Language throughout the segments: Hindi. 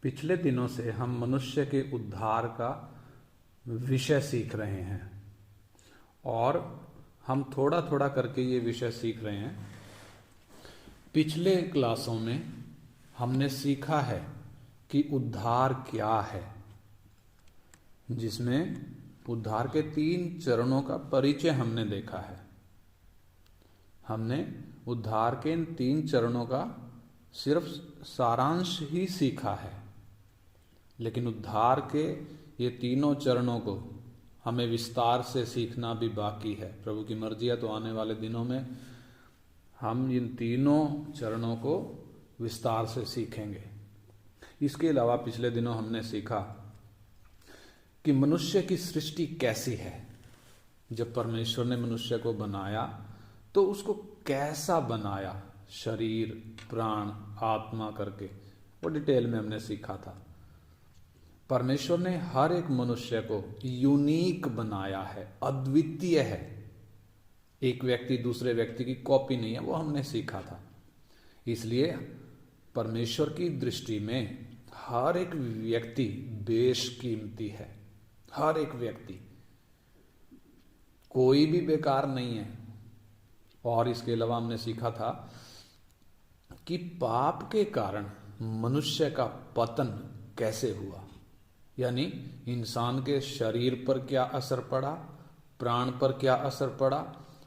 पिछले दिनों से हम मनुष्य के उद्धार का विषय सीख रहे हैं और हम थोड़ा थोड़ा करके ये विषय सीख रहे हैं। पिछले क्लासों में हमने सीखा है कि उद्धार क्या है, जिसमें उद्धार के 3 चरणों का परिचय हमने देखा है। हमने उद्धार के इन 3 चरणों का सिर्फ सारांश ही सीखा है, लेकिन उद्धार के ये तीनों चरणों को हमें विस्तार से सीखना भी बाकी है। प्रभु की मर्जी है तो आने वाले दिनों में हम इन तीनों चरणों को विस्तार से सीखेंगे। इसके अलावा पिछले दिनों हमने सीखा कि मनुष्य की सृष्टि कैसी है। जब परमेश्वर ने मनुष्य को बनाया तो उसको कैसा बनाया, शरीर, प्राण, आत्मा करके, वो डिटेल में हमने सीखा था। परमेश्वर ने हर एक मनुष्य को यूनिक बनाया है, अद्वितीय है। एक व्यक्ति दूसरे व्यक्ति की कॉपी नहीं है, वो हमने सीखा था। इसलिए परमेश्वर की दृष्टि में हर एक व्यक्ति बेशकीमती है। हर एक व्यक्ति, कोई भी बेकार नहीं है। और इसके अलावा हमने सीखा था कि पाप के कारण मनुष्य का पतन कैसे हुआ, यानी इंसान के शरीर पर क्या असर पड़ा, प्राण पर क्या असर पड़ा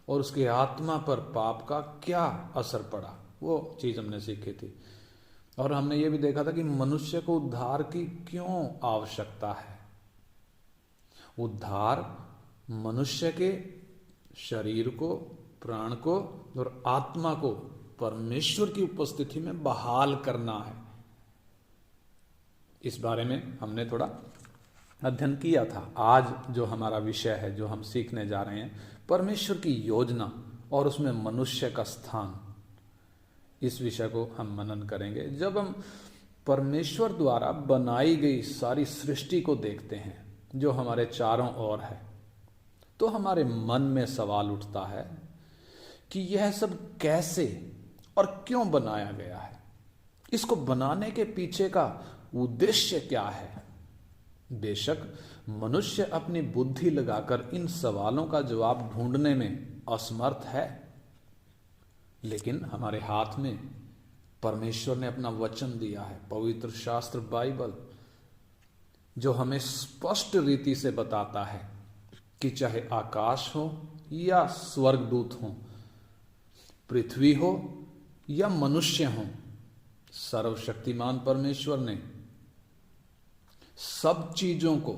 और उसके आत्मा पर पाप का क्या असर पड़ा, वो चीज हमने सीखी थी। और हमने ये भी देखा था कि मनुष्य को उद्धार की क्यों आवश्यकता है। उद्धार मनुष्य के शरीर को, प्राण को और आत्मा को परमेश्वर की उपस्थिति में बहाल करना है। इस बारे में हमने थोड़ा अध्ययन किया था। आज जो हमारा विषय है, जो हम सीखने जा रहे हैं, परमेश्वर की योजना और उसमें मनुष्य का स्थान, इस विषय को हम मनन करेंगे। जब हम परमेश्वर द्वारा बनाई गई सारी सृष्टि को देखते हैं जो हमारे चारों ओर है, तो हमारे मन में सवाल उठता है कि यह सब कैसे और क्यों बनाया गया है। इसको बनाने के पीछे का उद्देश्य क्या है। बेशक मनुष्य अपनी बुद्धि लगाकर इन सवालों का जवाब ढूंढने में असमर्थ है, लेकिन हमारे हाथ में परमेश्वर ने अपना वचन दिया है, पवित्र शास्त्र बाइबल, जो हमें स्पष्ट रीति से बताता है कि चाहे आकाश हो या स्वर्गदूत हो, पृथ्वी हो या मनुष्य हो, सर्वशक्तिमान परमेश्वर ने सब चीजों को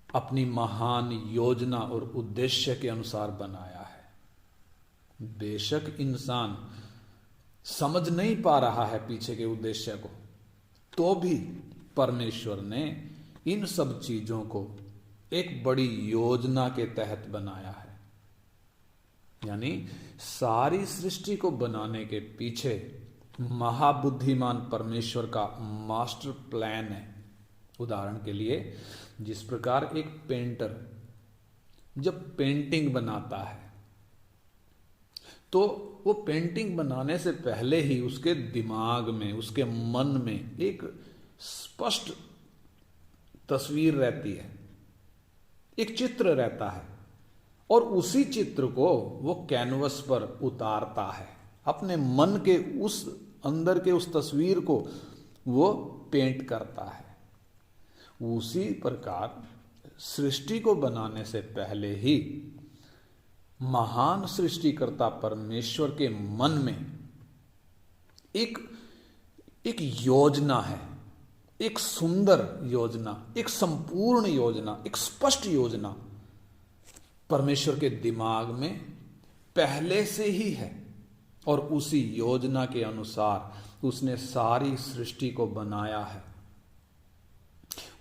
अपनी महान योजना और उद्देश्य के अनुसार बनाया है। बेशक इंसान समझ नहीं पा रहा है पीछे के उद्देश्य को, तो भी परमेश्वर ने इन सब चीजों को एक बड़ी योजना के तहत बनाया है। यानी सारी सृष्टि को बनाने के पीछे महाबुद्धिमान परमेश्वर का मास्टर प्लान है। उदाहरण के लिए, जिस प्रकार एक पेंटर जब पेंटिंग बनाता है तो वो पेंटिंग बनाने से पहले ही उसके दिमाग में, उसके मन में एक स्पष्ट तस्वीर रहती है, एक चित्र रहता है, और उसी चित्र को वो कैनवस पर उतारता है। अपने मन के उस अंदर के उस तस्वीर को वो पेंट करता है। उसी प्रकार सृष्टि को बनाने से पहले ही महान सृष्टिकर्ता परमेश्वर के मन में एक योजना है, एक सुंदर योजना, एक संपूर्ण योजना, एक स्पष्ट योजना परमेश्वर के दिमाग में पहले से ही है। और उसी योजना के अनुसार उसने सारी सृष्टि को बनाया है।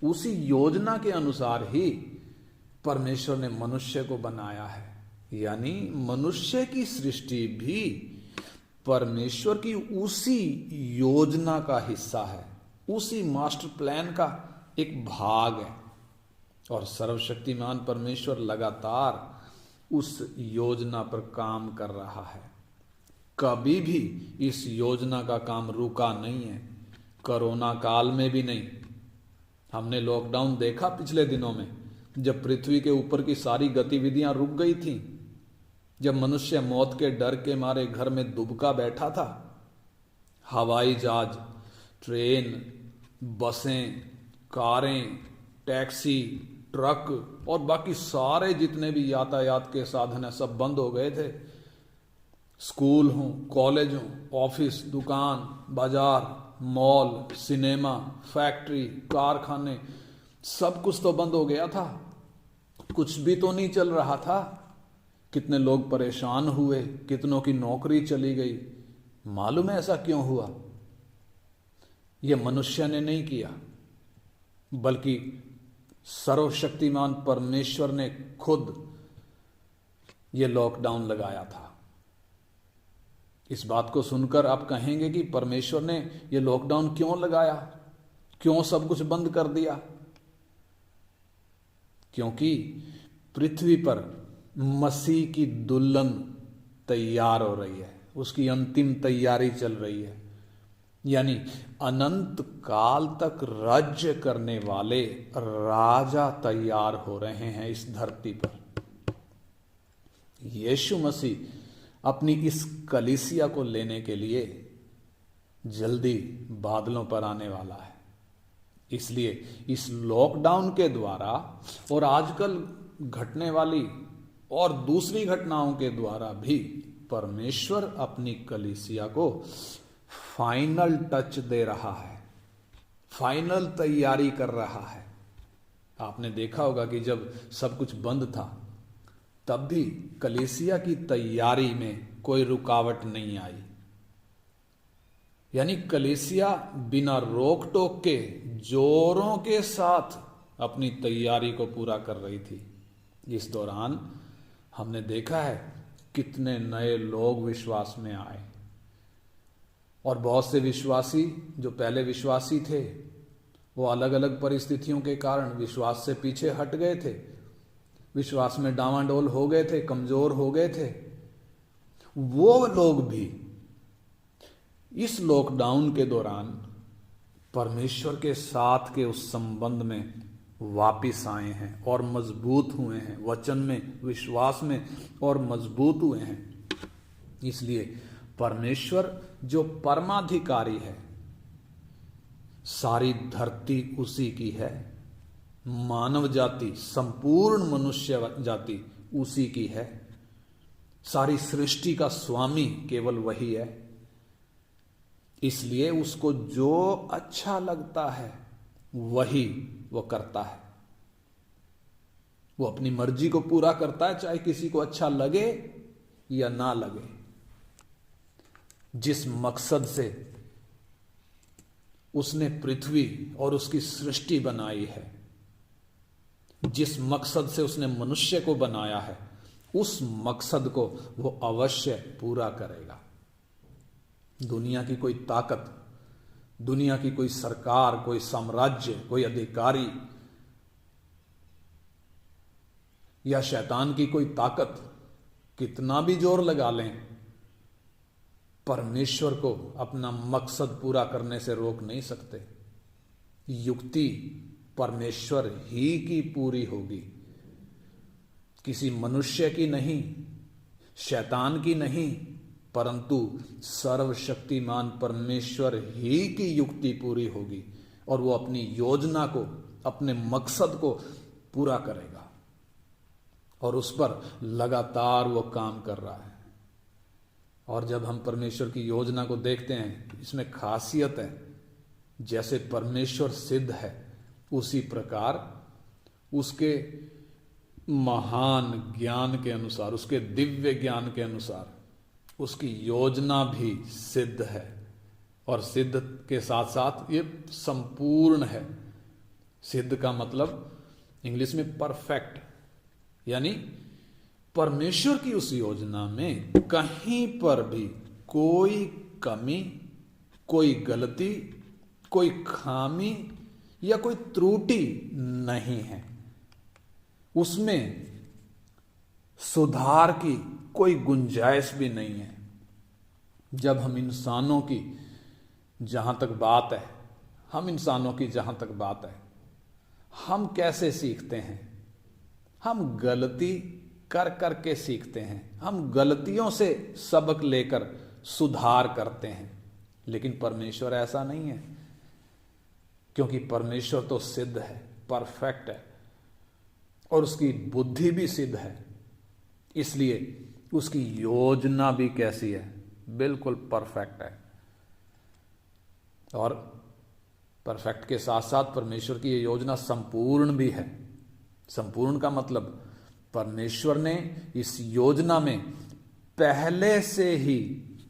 उसी योजना के अनुसार ही परमेश्वर ने मनुष्य को बनाया है। यानी मनुष्य की सृष्टि भी परमेश्वर की उसी योजना का हिस्सा है, उसी मास्टर प्लान का एक भाग है। और सर्वशक्तिमान परमेश्वर लगातार उस योजना पर काम कर रहा है। कभी भी इस योजना का काम रुका नहीं है। कोरोना काल में भी नहीं। हमने लॉकडाउन देखा पिछले दिनों में, जब पृथ्वी के ऊपर की सारी गतिविधियां रुक गई थीं, जब मनुष्य मौत के डर के मारे घर में दुबका बैठा था। हवाई जहाज, ट्रेन, बसें, कारें, टैक्सी, ट्रक और बाकी सारे जितने भी यातायात के साधन हैं सब बंद हो गए थे। स्कूल हों, कॉलेज हों, ऑफिस, दुकान, बाजार, मॉल, सिनेमा, फैक्ट्री, कारखाने, सब कुछ तो बंद हो गया था। कुछ भी तो नहीं चल रहा था। कितने लोग परेशान हुए, कितनों की नौकरी चली गई। मालूम है ऐसा क्यों हुआ? यह मनुष्य ने नहीं किया, बल्कि सर्वशक्तिमान परमेश्वर ने खुद यह लॉकडाउन लगाया था। इस बात को सुनकर आप कहेंगे कि परमेश्वर ने यह लॉकडाउन क्यों लगाया, क्यों सब कुछ बंद कर दिया? क्योंकि पृथ्वी पर मसीह की दुल्हन तैयार हो रही है, उसकी अंतिम तैयारी चल रही है। यानी अनंत काल तक राज्य करने वाले राजा तैयार हो रहे हैं इस धरती पर। यीशु मसीह अपनी इस कलीसिया को लेने के लिए जल्दी बादलों पर आने वाला है। इसलिए इस लॉकडाउन के द्वारा और आजकल घटने वाली और दूसरी घटनाओं के द्वारा भी परमेश्वर अपनी कलीसिया को फाइनल टच दे रहा है, फाइनल तैयारी कर रहा है। आपने देखा होगा कि जब सब कुछ बंद था तब भी कलीसिया की तैयारी में कोई रुकावट नहीं आई। यानी कलीसिया बिना रोक टोक के जोरों के साथ अपनी तैयारी को पूरा कर रही थी। इस दौरान हमने देखा है कितने नए लोग विश्वास में आए, और बहुत से विश्वासी जो पहले विश्वासी थे वो अलग अलग परिस्थितियों के कारण विश्वास से पीछे हट गए थे, विश्वास में डावाडोल हो गए थे, कमजोर हो गए थे। वो लोग भी इस लॉकडाउन के दौरान परमेश्वर के साथ के उस संबंध में वापिस आए हैं और मजबूत हुए हैं, वचन में, विश्वास में और मजबूत हुए हैं। इसलिए परमेश्वर जो परमाधिकारी है, सारी धरती उसी की है, मानव जाति, संपूर्ण मनुष्य जाति उसी की है, सारी सृष्टि का स्वामी केवल वही है। इसलिए उसको जो अच्छा लगता है वही वो करता है। वो अपनी मर्जी को पूरा करता है, चाहे किसी को अच्छा लगे या ना लगे। जिस मकसद से उसने पृथ्वी और उसकी सृष्टि बनाई है, जिस मकसद से उसने मनुष्य को बनाया है, उस मकसद को वो अवश्य पूरा करेगा। दुनिया की कोई ताकत, दुनिया की कोई सरकार, कोई साम्राज्य, कोई अधिकारी या शैतान की कोई ताकत कितना भी जोर लगा लें, परमेश्वर को अपना मकसद पूरा करने से रोक नहीं सकते। युक्ति परमेश्वर ही की पूरी होगी, किसी मनुष्य की नहीं, शैतान की नहीं, परंतु सर्वशक्तिमान परमेश्वर ही की युक्ति पूरी होगी और वो अपनी योजना को, अपने मकसद को पूरा करेगा और उस पर लगातार वो काम कर रहा है। और जब हम परमेश्वर की योजना को देखते हैं, इसमें खासियत है, जैसे परमेश्वर सिद्ध है उसी प्रकार उसके महान ज्ञान के अनुसार, उसके दिव्य ज्ञान के अनुसार उसकी योजना भी सिद्ध है। और सिद्ध के साथ साथ ये संपूर्ण है। सिद्ध का मतलब इंग्लिश में परफेक्ट, यानी परमेश्वर की उस योजना में कहीं पर भी कोई कमी, कोई गलती, कोई खामी या कोई त्रुटि नहीं है। उसमें सुधार की कोई गुंजाइश भी नहीं है। जब हम इंसानों की, जहां तक बात है, हम इंसानों की जहां तक बात है, हम कैसे सीखते हैं? हम गलती कर करके सीखते हैं। हम गलतियों से सबक लेकर सुधार करते हैं। लेकिन परमेश्वर ऐसा नहीं है, क्योंकि परमेश्वर तो सिद्ध है, परफेक्ट है, और उसकी बुद्धि भी सिद्ध है। इसलिए उसकी योजना भी कैसी है? बिल्कुल परफेक्ट है। और परफेक्ट के साथ साथ परमेश्वर की ये योजना संपूर्ण भी है। संपूर्ण का मतलब परमेश्वर ने इस योजना में पहले से ही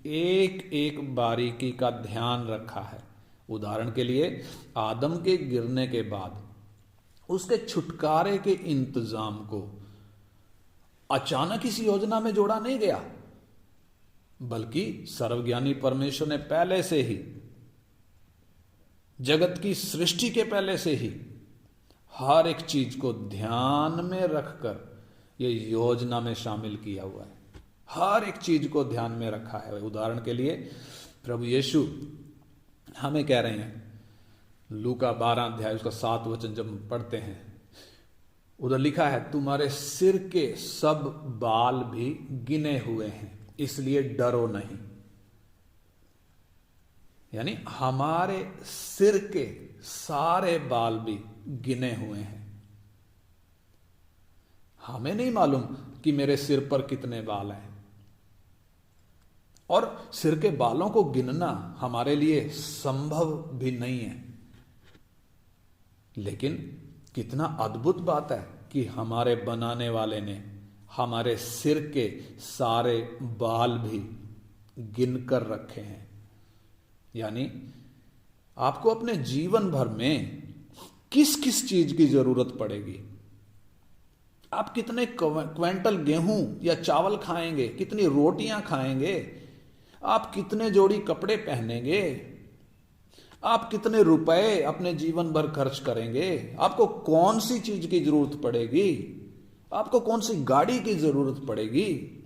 एक एक बारीकी का ध्यान रखा है। उदाहरण के लिए, आदम के गिरने के बाद उसके छुटकारे के इंतजाम को अचानक इस योजना में जोड़ा नहीं गया, बल्कि सर्वज्ञानी परमेश्वर ने पहले से ही, जगत की सृष्टि के पहले से ही हर एक चीज को ध्यान में रखकर यह योजना में शामिल किया हुआ है। हर एक चीज को ध्यान में रखा है। उदाहरण के लिए, प्रभु यीशु हमें कह रहे हैं, लूका 12 अध्याय उसका 7 वचन जब हम पढ़ते हैं, उधर लिखा है, तुम्हारे सिर के सब बाल भी गिने हुए हैं, इसलिए डरो नहीं। यानी हमारे सिर के सारे बाल भी गिने हुए हैं। हमें नहीं मालूम कि मेरे सिर पर कितने बाल हैं, और सिर के बालों को गिनना हमारे लिए संभव भी नहीं है। लेकिन कितना अद्भुत बात है कि हमारे बनाने वाले ने हमारे सिर के सारे बाल भी गिनकर रखे हैं। यानी आपको अपने जीवन भर में किस किस चीज की जरूरत पड़ेगी, आप कितने क्विंटल गेहूं या चावल खाएंगे, कितनी रोटियां खाएंगे, आप कितने जोड़ी कपड़े पहनेंगे, आप कितने रुपए अपने जीवन भर खर्च करेंगे, आपको कौन सी चीज की जरूरत पड़ेगी, आपको कौन सी गाड़ी की जरूरत पड़ेगी,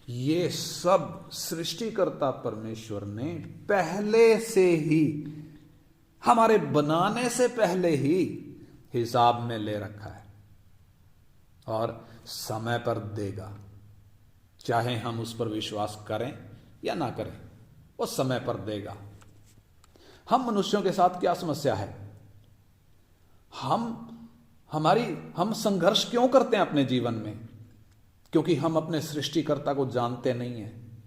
ये सब सृष्टिकर्ता परमेश्वर ने पहले से ही, हमारे बनाने से पहले ही हिसाब में ले रखा है, और समय पर देगा। चाहे हम उस पर विश्वास करें या ना करें, वो समय पर देगा। हम मनुष्यों के साथ क्या समस्या है? हम संघर्ष क्यों करते हैं अपने जीवन में? क्योंकि हम अपने सृष्टिकर्ता को जानते नहीं हैं,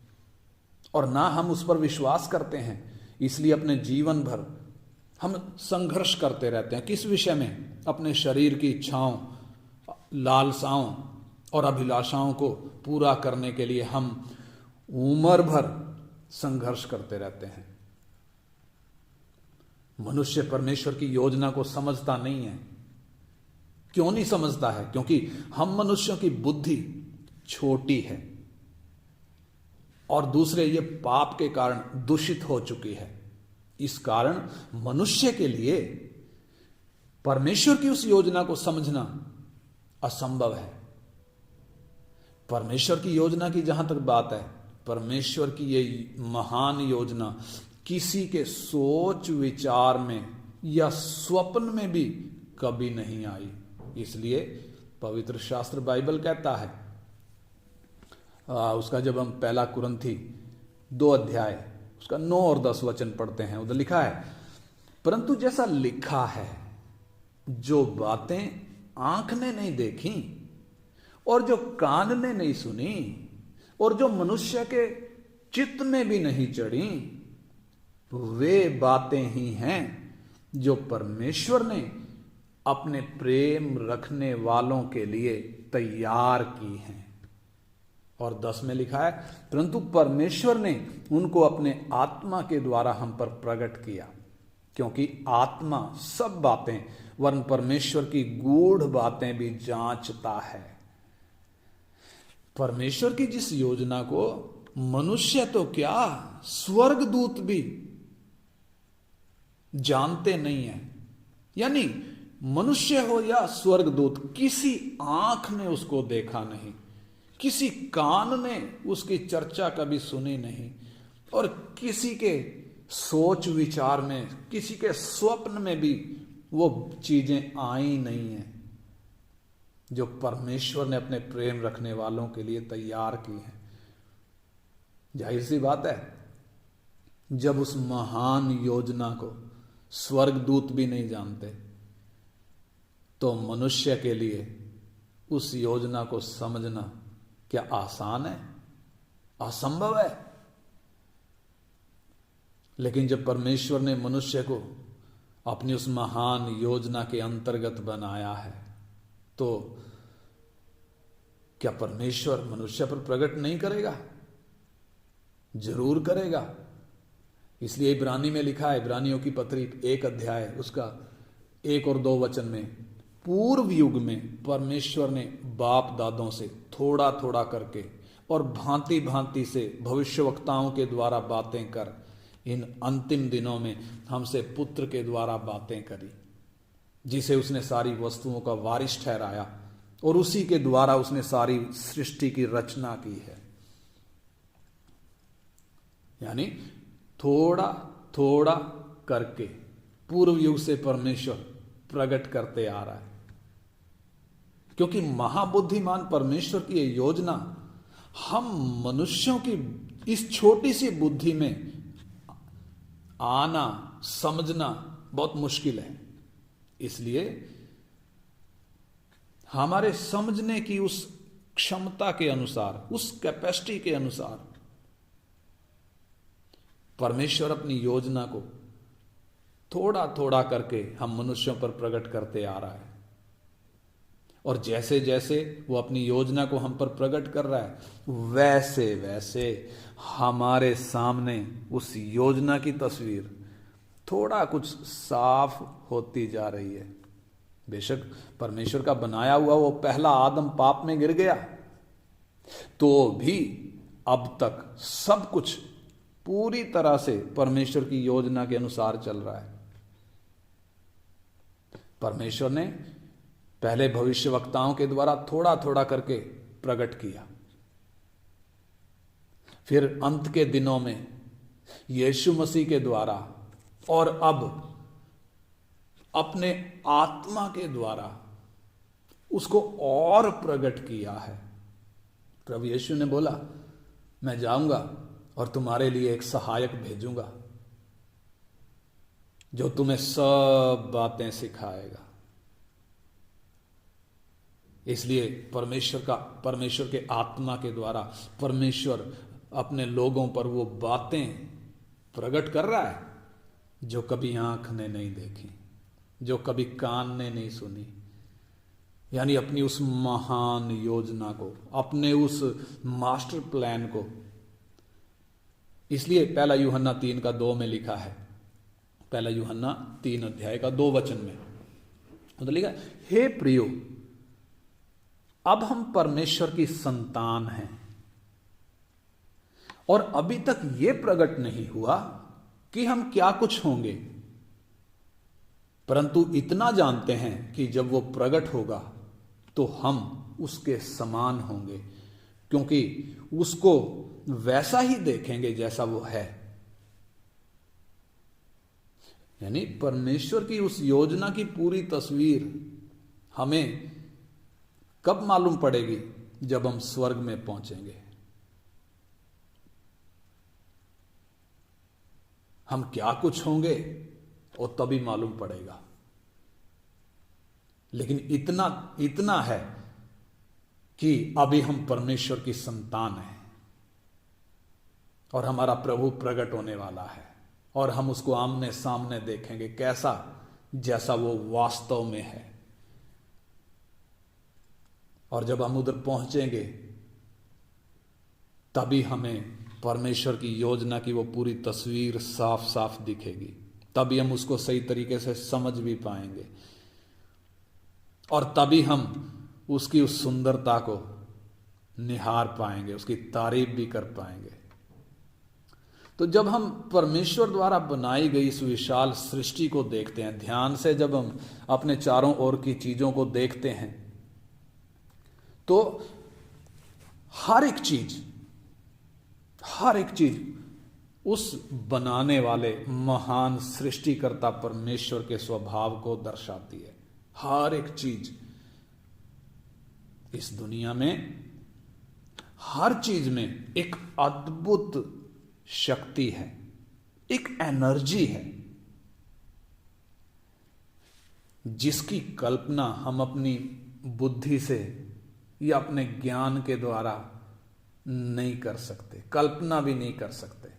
और ना हम उस पर विश्वास करते हैं। इसलिए अपने जीवन भर हम संघर्ष करते रहते हैं। किस विषय में? अपने शरीर की इच्छाओं, लालसाओं और अभिलाषाओं को पूरा करने के लिए हम उम्र भर संघर्ष करते रहते हैं। मनुष्य परमेश्वर की योजना को समझता नहीं है। क्यों नहीं समझता है? क्योंकि हम मनुष्यों की बुद्धि छोटी है, और दूसरे ये पाप के कारण दूषित हो चुकी है। इस कारण मनुष्य के लिए परमेश्वर की उस योजना को समझना असंभव है। परमेश्वर की योजना की जहां तक बात है, परमेश्वर की ये महान योजना किसी के सोच विचार में या स्वप्न में भी कभी नहीं आई। इसलिए पवित्र शास्त्र बाइबल कहता है, उसका जब हम पहला कुरिन्थी 2 अध्याय उसका 9 और 10 वचन पढ़ते हैं, उधर लिखा है, परंतु जैसा लिखा है, जो बातें आंख ने नहीं देखी और जो कान ने नहीं सुनी और जो मनुष्य के चित्त में भी नहीं चढ़ी, वे बातें ही हैं जो परमेश्वर ने अपने प्रेम रखने वालों के लिए तैयार की हैं। और 10 में लिखा है, परंतु परमेश्वर ने उनको अपने आत्मा के द्वारा हम पर प्रकट किया, क्योंकि आत्मा सब बातें वरन परमेश्वर की गूढ़ बातें भी जांचता है। परमेश्वर की जिस योजना को मनुष्य तो क्या, स्वर्गदूत भी जानते नहीं है। यानी मनुष्य हो या स्वर्गदूत, किसी आंख ने उसको देखा नहीं, किसी कान ने उसकी चर्चा कभी सुनी नहीं, और किसी के सोच विचार में, किसी के स्वप्न में भी वो चीजें आई नहीं है जो परमेश्वर ने अपने प्रेम रखने वालों के लिए तैयार की है। जाहिर सी बात है, जब उस महान योजना को स्वर्गदूत भी नहीं जानते तो मनुष्य के लिए उस योजना को समझना क्या आसान है? असंभव है। लेकिन जब परमेश्वर ने मनुष्य को अपनी उस महान योजना के अंतर्गत बनाया है तो क्या परमेश्वर मनुष्य पर प्रकट नहीं करेगा? जरूर करेगा। इसलिए इब्रानी में लिखा है, इब्रानियों की पत्री 1 अध्याय उसका 1 और 2 वचन में, पूर्व युग में परमेश्वर ने बाप दादों से थोड़ा थोड़ा करके और भांति भांति से भविष्यवक्ताओं के द्वारा बातें कर इन अंतिम दिनों में हमसे पुत्र के द्वारा बातें करी, जिसे उसने सारी वस्तुओं का वारिस ठहराया और उसी के द्वारा उसने सारी सृष्टि की रचना की है। यानी थोड़ा थोड़ा करके पूर्व युग से परमेश्वर प्रकट करते आ रहा है, क्योंकि महाबुद्धिमान परमेश्वर की यह योजना हम मनुष्यों की इस छोटी सी बुद्धि में आना समझना बहुत मुश्किल है। इसलिए हमारे समझने की उस क्षमता के अनुसार, उस कैपेसिटी के अनुसार परमेश्वर अपनी योजना को थोड़ा थोड़ा करके हम मनुष्यों पर प्रकट करते आ रहा है। और जैसे जैसे वो अपनी योजना को हम पर प्रकट कर रहा है वैसे वैसे हमारे सामने उस योजना की तस्वीर थोड़ा कुछ साफ होती जा रही है। बेशक परमेश्वर का बनाया हुआ वो पहला आदम पाप में गिर गया तो भी अब तक सब कुछ पूरी तरह से परमेश्वर की योजना के अनुसार चल रहा है। परमेश्वर ने पहले भविष्यवक्ताओं के द्वारा थोड़ा थोड़ा करके प्रकट किया, फिर अंत के दिनों में यीशु मसीह के द्वारा और अब अपने आत्मा के द्वारा उसको और प्रकट किया है। प्रभु यीशु ने बोला, मैं जाऊंगा और तुम्हारे लिए एक सहायक भेजूंगा जो तुम्हें सब बातें सिखाएगा। इसलिए परमेश्वर के आत्मा के द्वारा परमेश्वर अपने लोगों पर वो बातें प्रकट कर रहा है जो कभी आंख ने नहीं देखी, जो कभी कान ने नहीं सुनी। यानी अपनी उस महान योजना को, अपने उस मास्टर प्लान को। इसलिए पहला यूहन्ना 3:2 में लिखा है, पहला यूहन्ना 3 अध्याय का 2 वचन में तो लिखा, हे प्रियो, अब हम परमेश्वर की संतान हैं और अभी तक यह प्रकट नहीं हुआ कि हम क्या कुछ होंगे, परंतु इतना जानते हैं कि जब वो प्रकट होगा तो हम उसके समान होंगे, क्योंकि उसको वैसा ही देखेंगे जैसा वो है। यानी परमेश्वर की उस योजना की पूरी तस्वीर हमें कब मालूम पड़ेगी? जब हम स्वर्ग में पहुंचेंगे। हम क्या कुछ होंगे वो तभी मालूम पड़ेगा। लेकिन इतना है कि अभी हम परमेश्वर की संतान हैं और हमारा प्रभु प्रकट होने वाला है और हम उसको आमने सामने देखेंगे कैसा, जैसा वो वास्तव में है। और जब हम उधर पहुंचेंगे तभी हमें परमेश्वर की योजना की वो पूरी तस्वीर साफ साफ दिखेगी, तभी हम उसको सही तरीके से समझ भी पाएंगे और तभी हम उसकी उस सुंदरता को निहार पाएंगे, उसकी तारीफ भी कर पाएंगे। तो जब हम परमेश्वर द्वारा बनाई गई इस विशाल सृष्टि को देखते हैं, ध्यान से जब हम अपने चारों ओर की चीजों को देखते हैं तो हर एक चीज उस बनाने वाले महान सृष्टिकर्ता परमेश्वर के स्वभाव को दर्शाती है। हर एक चीज इस दुनिया में, हर चीज में एक अद्भुत शक्ति है, एक एनर्जी है जिसकी कल्पना हम अपनी बुद्धि से या अपने ज्ञान के द्वारा नहीं कर सकते, कल्पना भी नहीं कर सकते।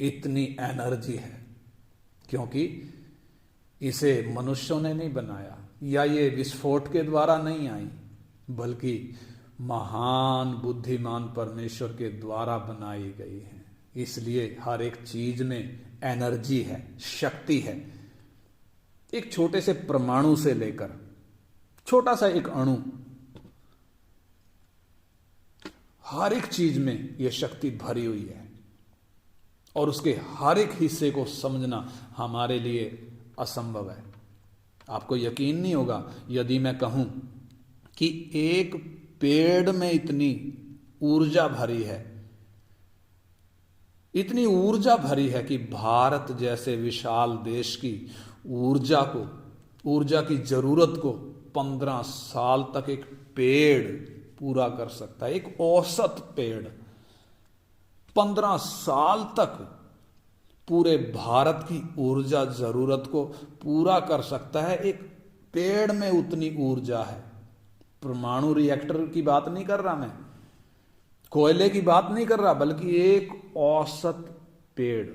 इतनी एनर्जी है, क्योंकि इसे मनुष्यों ने नहीं बनाया या ये विस्फोट के द्वारा नहीं आई, बल्कि महान बुद्धिमान परमेश्वर के द्वारा बनाई गई है। इसलिए हर एक चीज में एनर्जी है, शक्ति है। एक छोटे से परमाणु से लेकर छोटा सा एक अणु, हर एक चीज में यह शक्ति भरी हुई है और उसके हर एक हिस्से को समझना हमारे लिए असंभव है। आपको यकीन नहीं होगा यदि मैं कहूं कि एक पेड़ में इतनी ऊर्जा भरी है, इतनी ऊर्जा भरी है कि भारत जैसे विशाल देश की ऊर्जा की जरूरत को 15 साल तक एक पेड़ पूरा कर सकता है। एक औसत पेड़ 15 साल तक पूरे भारत की ऊर्जा जरूरत को पूरा कर सकता है। एक पेड़ में उतनी ऊर्जा है। परमाणु रिएक्टर की बात नहीं कर रहा मैं, कोयले की बात नहीं कर रहा, बल्कि एक औसत पेड़।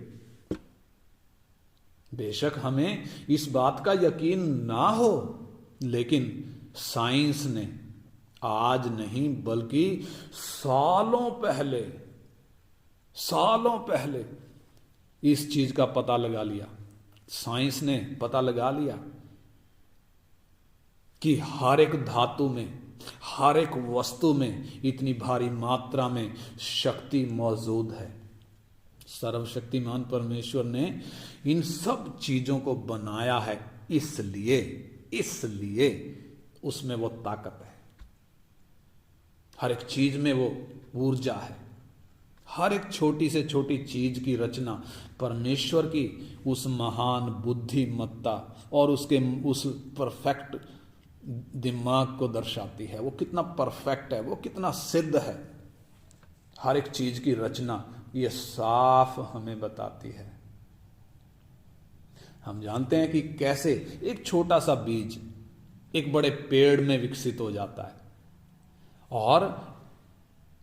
बेशक हमें इस बात का यकीन ना हो, लेकिन साइंस ने आज नहीं बल्कि सालों पहले इस चीज का पता लगा लिया। साइंस ने पता लगा लिया कि हर एक धातु में, हर एक वस्तु में इतनी भारी मात्रा में शक्ति मौजूद है। सर्वशक्तिमान परमेश्वर ने इन सब चीजों को बनाया है, इसलिए उसमें वो ताकत है। हर एक चीज में वो ऊर्जा है। हर एक छोटी से छोटी चीज की रचना परमेश्वर की उस महान बुद्धिमत्ता और उसके उस परफेक्ट दिमाग को दर्शाती है। वो कितना परफेक्ट है, वो कितना सिद्ध है। हर एक चीज की रचना ये साफ हमें बताती है। हम जानते हैं कि कैसे एक छोटा सा बीज एक बड़े पेड़ में विकसित हो जाता है और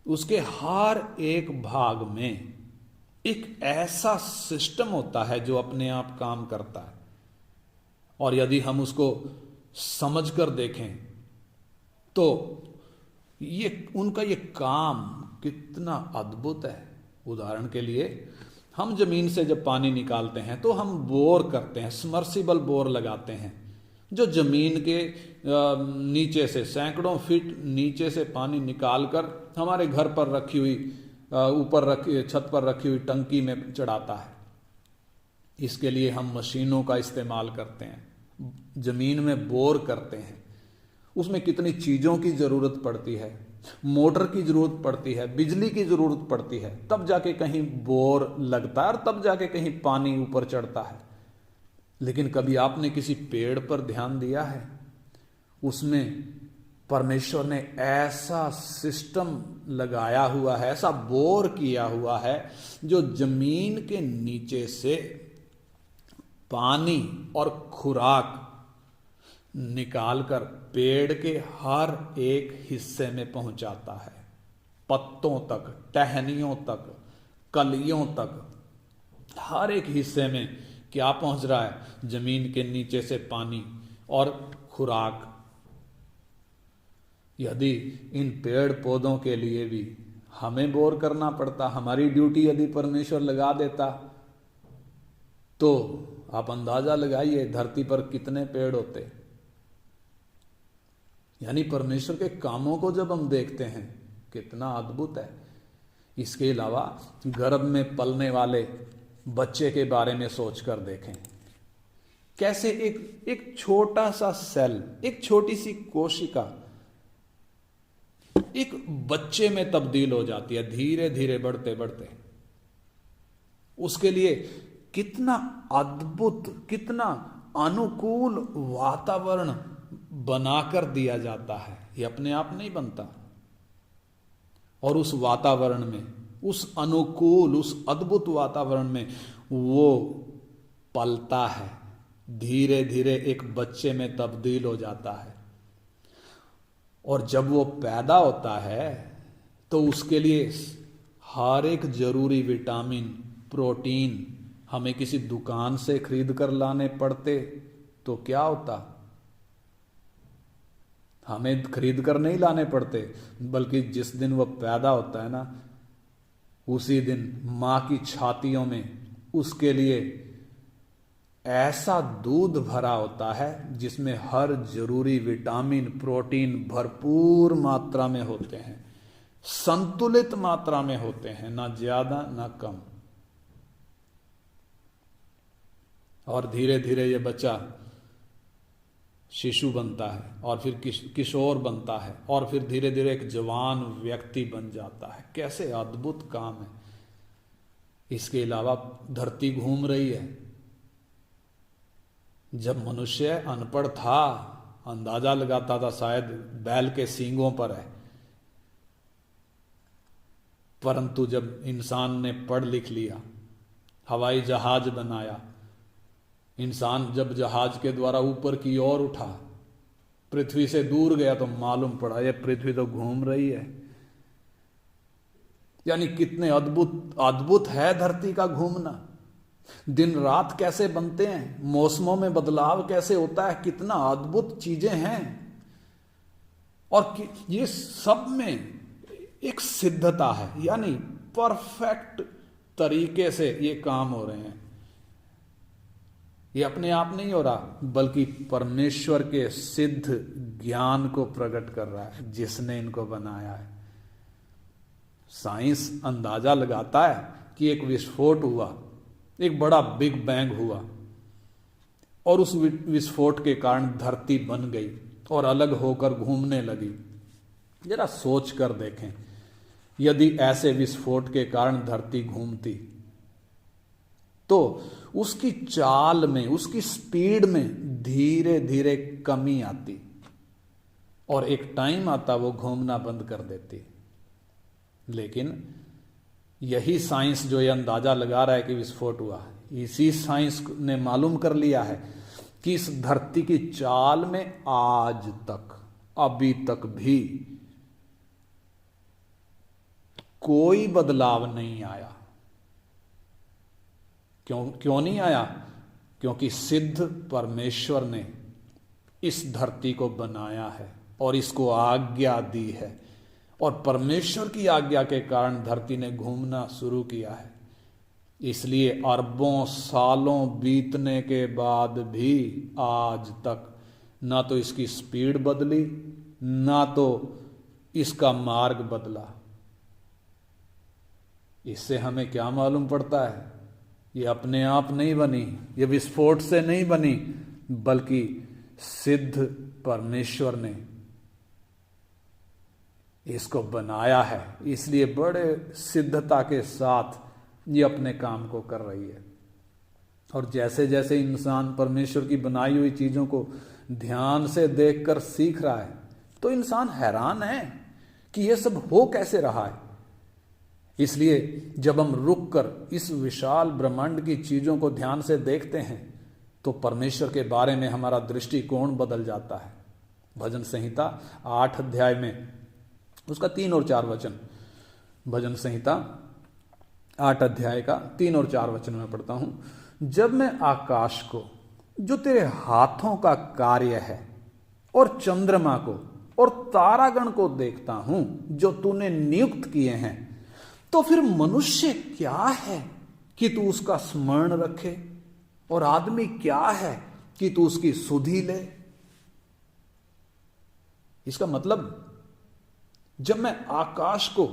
उसके हर एक भाग में एक ऐसा सिस्टम होता है जो अपने आप काम करता है। और यदि हम उसको समझकर देखें तो उनका ये काम कितना अद्भुत है। उदाहरण के लिए हम जमीन से जब पानी निकालते हैं तो हम बोर करते हैं, सबमर्सिबल बोर लगाते हैं जो जमीन के नीचे से सैकड़ों फीट नीचे से पानी निकालकर हमारे घर पर रखी हुई छत पर रखी हुई टंकी में चढ़ाता है। इसके लिए हम मशीनों का इस्तेमाल करते हैं, जमीन में बोर करते हैं। उसमें कितनी चीजों की जरूरत पड़ती है, मोटर की जरूरत पड़ती है, बिजली की जरूरत पड़ती है, तब जाके कहीं बोर लगता है और तब जाके कहीं पानी ऊपर चढ़ता है। लेकिन कभी आपने किसी पेड़ पर ध्यान दिया है? उसमें परमेश्वर ने ऐसा सिस्टम लगाया हुआ है, ऐसा बोर किया हुआ है जो जमीन के नीचे से पानी और खुराक निकालकर पेड़ के हर एक हिस्से में पहुंचाता है। पत्तों तक, टहनियों तक, कलियों तक, हर एक हिस्से में क्या पहुंच रहा है? जमीन के नीचे से पानी और खुराक। यदि इन पेड़ पौधों के लिए भी हमें बोर करना पड़ता, हमारी ड्यूटी यदि परमेश्वर लगा देता, तो आप अंदाजा लगाइए धरती पर कितने पेड़ होते। यानी परमेश्वर के कामों को जब हम देखते हैं कितना अद्भुत है। इसके अलावा गर्भ में पलने वाले बच्चे के बारे में सोचकर देखें, कैसे एक छोटा सा सेल, एक छोटी सी कोशिका एक बच्चे में तब्दील हो जाती है धीरे धीरे बढ़ते बढ़ते। उसके लिए कितना अद्भुत, कितना अनुकूल वातावरण बनाकर दिया जाता है, ये अपने आप नहीं बनता। और उस वातावरण में, उस अनुकूल, उस अद्भुत वातावरण में वो पलता है, धीरे धीरे एक बच्चे में तब्दील हो जाता है। और जब वो पैदा होता है तो उसके लिए हर एक जरूरी विटामिन, प्रोटीन हमें किसी दुकान से खरीद कर लाने पड़ते तो क्या होता? हमें खरीद कर नहीं लाने पड़ते, बल्कि जिस दिन वह पैदा होता है ना, उसी दिन मां की छातियों में उसके लिए ऐसा दूध भरा होता है जिसमें हर जरूरी विटामिन, प्रोटीन भरपूर मात्रा में होते हैं, संतुलित मात्रा में होते हैं, ना ज्यादा ना कम। और धीरे धीरे ये बच्चा शिशु बनता है, और फिर किशोर बनता है, और फिर धीरे धीरे एक जवान व्यक्ति बन जाता है। कैसे अद्भुत काम है। इसके अलावा धरती घूम रही है। जब मनुष्य अनपढ़ था, अंदाजा लगाता था शायद बैल के सींगों पर है, परंतु जब इंसान ने पढ़ लिख लिया, हवाई जहाज बनाया, इंसान जब जहाज के द्वारा ऊपर की ओर उठा, पृथ्वी से दूर गया, तो मालूम पड़ा ये पृथ्वी तो घूम रही है। यानी कितने अद्भुत अद्भुत है धरती का घूमना। दिन रात कैसे बनते हैं, मौसमों में बदलाव कैसे होता है, कितना अद्भुत चीजें हैं। और ये सब में एक सिद्धता है, यानी परफेक्ट तरीके से ये काम हो रहे हैं। ये अपने आप नहीं हो रहा, बल्कि परमेश्वर के सिद्ध ज्ञान को प्रकट कर रहा है जिसने इनको बनाया है। साइंस अंदाजा लगाता है कि एक विस्फोट हुआ, एक बड़ा बिग बैंग हुआ, और उस विस्फोट के कारण धरती बन गई और अलग होकर घूमने लगी। जरा सोच कर देखें, यदि ऐसे विस्फोट के कारण धरती घूमती तो उसकी चाल में, उसकी स्पीड में धीरे धीरे कमी आती, और एक टाइम आता वो घूमना बंद कर देती। लेकिन यही साइंस जो ये अंदाजा लगा रहा है कि विस्फोट हुआ, इसी साइंस ने मालूम कर लिया है कि इस धरती की चाल में आज तक, अभी तक भी कोई बदलाव नहीं आया। क्यों नहीं आया? क्योंकि सिद्ध परमेश्वर ने इस धरती को बनाया है और इसको आज्ञा दी है, और परमेश्वर की आज्ञा के कारण धरती ने घूमना शुरू किया है। इसलिए अरबों सालों बीतने के बाद भी आज तक ना तो इसकी स्पीड बदली, ना तो इसका मार्ग बदला। इससे हमें क्या मालूम पड़ता है? ये अपने आप नहीं बनी, ये विस्फोट से नहीं बनी, बल्कि सिद्ध परमेश्वर ने इसको बनाया है। इसलिए बड़े सिद्धता के साथ ये अपने काम को कर रही है। और जैसे जैसे इंसान परमेश्वर की बनाई हुई चीजों को ध्यान से देखकर सीख रहा है, तो इंसान हैरान है कि ये सब हो कैसे रहा है। इसलिए जब हम रुक कर इस विशाल ब्रह्मांड की चीजों को ध्यान से देखते हैं, तो परमेश्वर के बारे में हमारा दृष्टिकोण बदल जाता है। भजन संहिता 8 अध्याय में उसका 3 और 4 वचन, भजन संहिता 8 अध्याय का 3 और 4 वचन में पढ़ता हूं। जब मैं आकाश को, जो तेरे हाथों का कार्य है, और चंद्रमा को और तारागण को देखता हूं जो तूने नियुक्त किए हैं, तो फिर मनुष्य क्या है कि तू उसका स्मरण रखे, और आदमी क्या है कि तू उसकी सुधि ले। इसका मतलब, जब मैं आकाश को,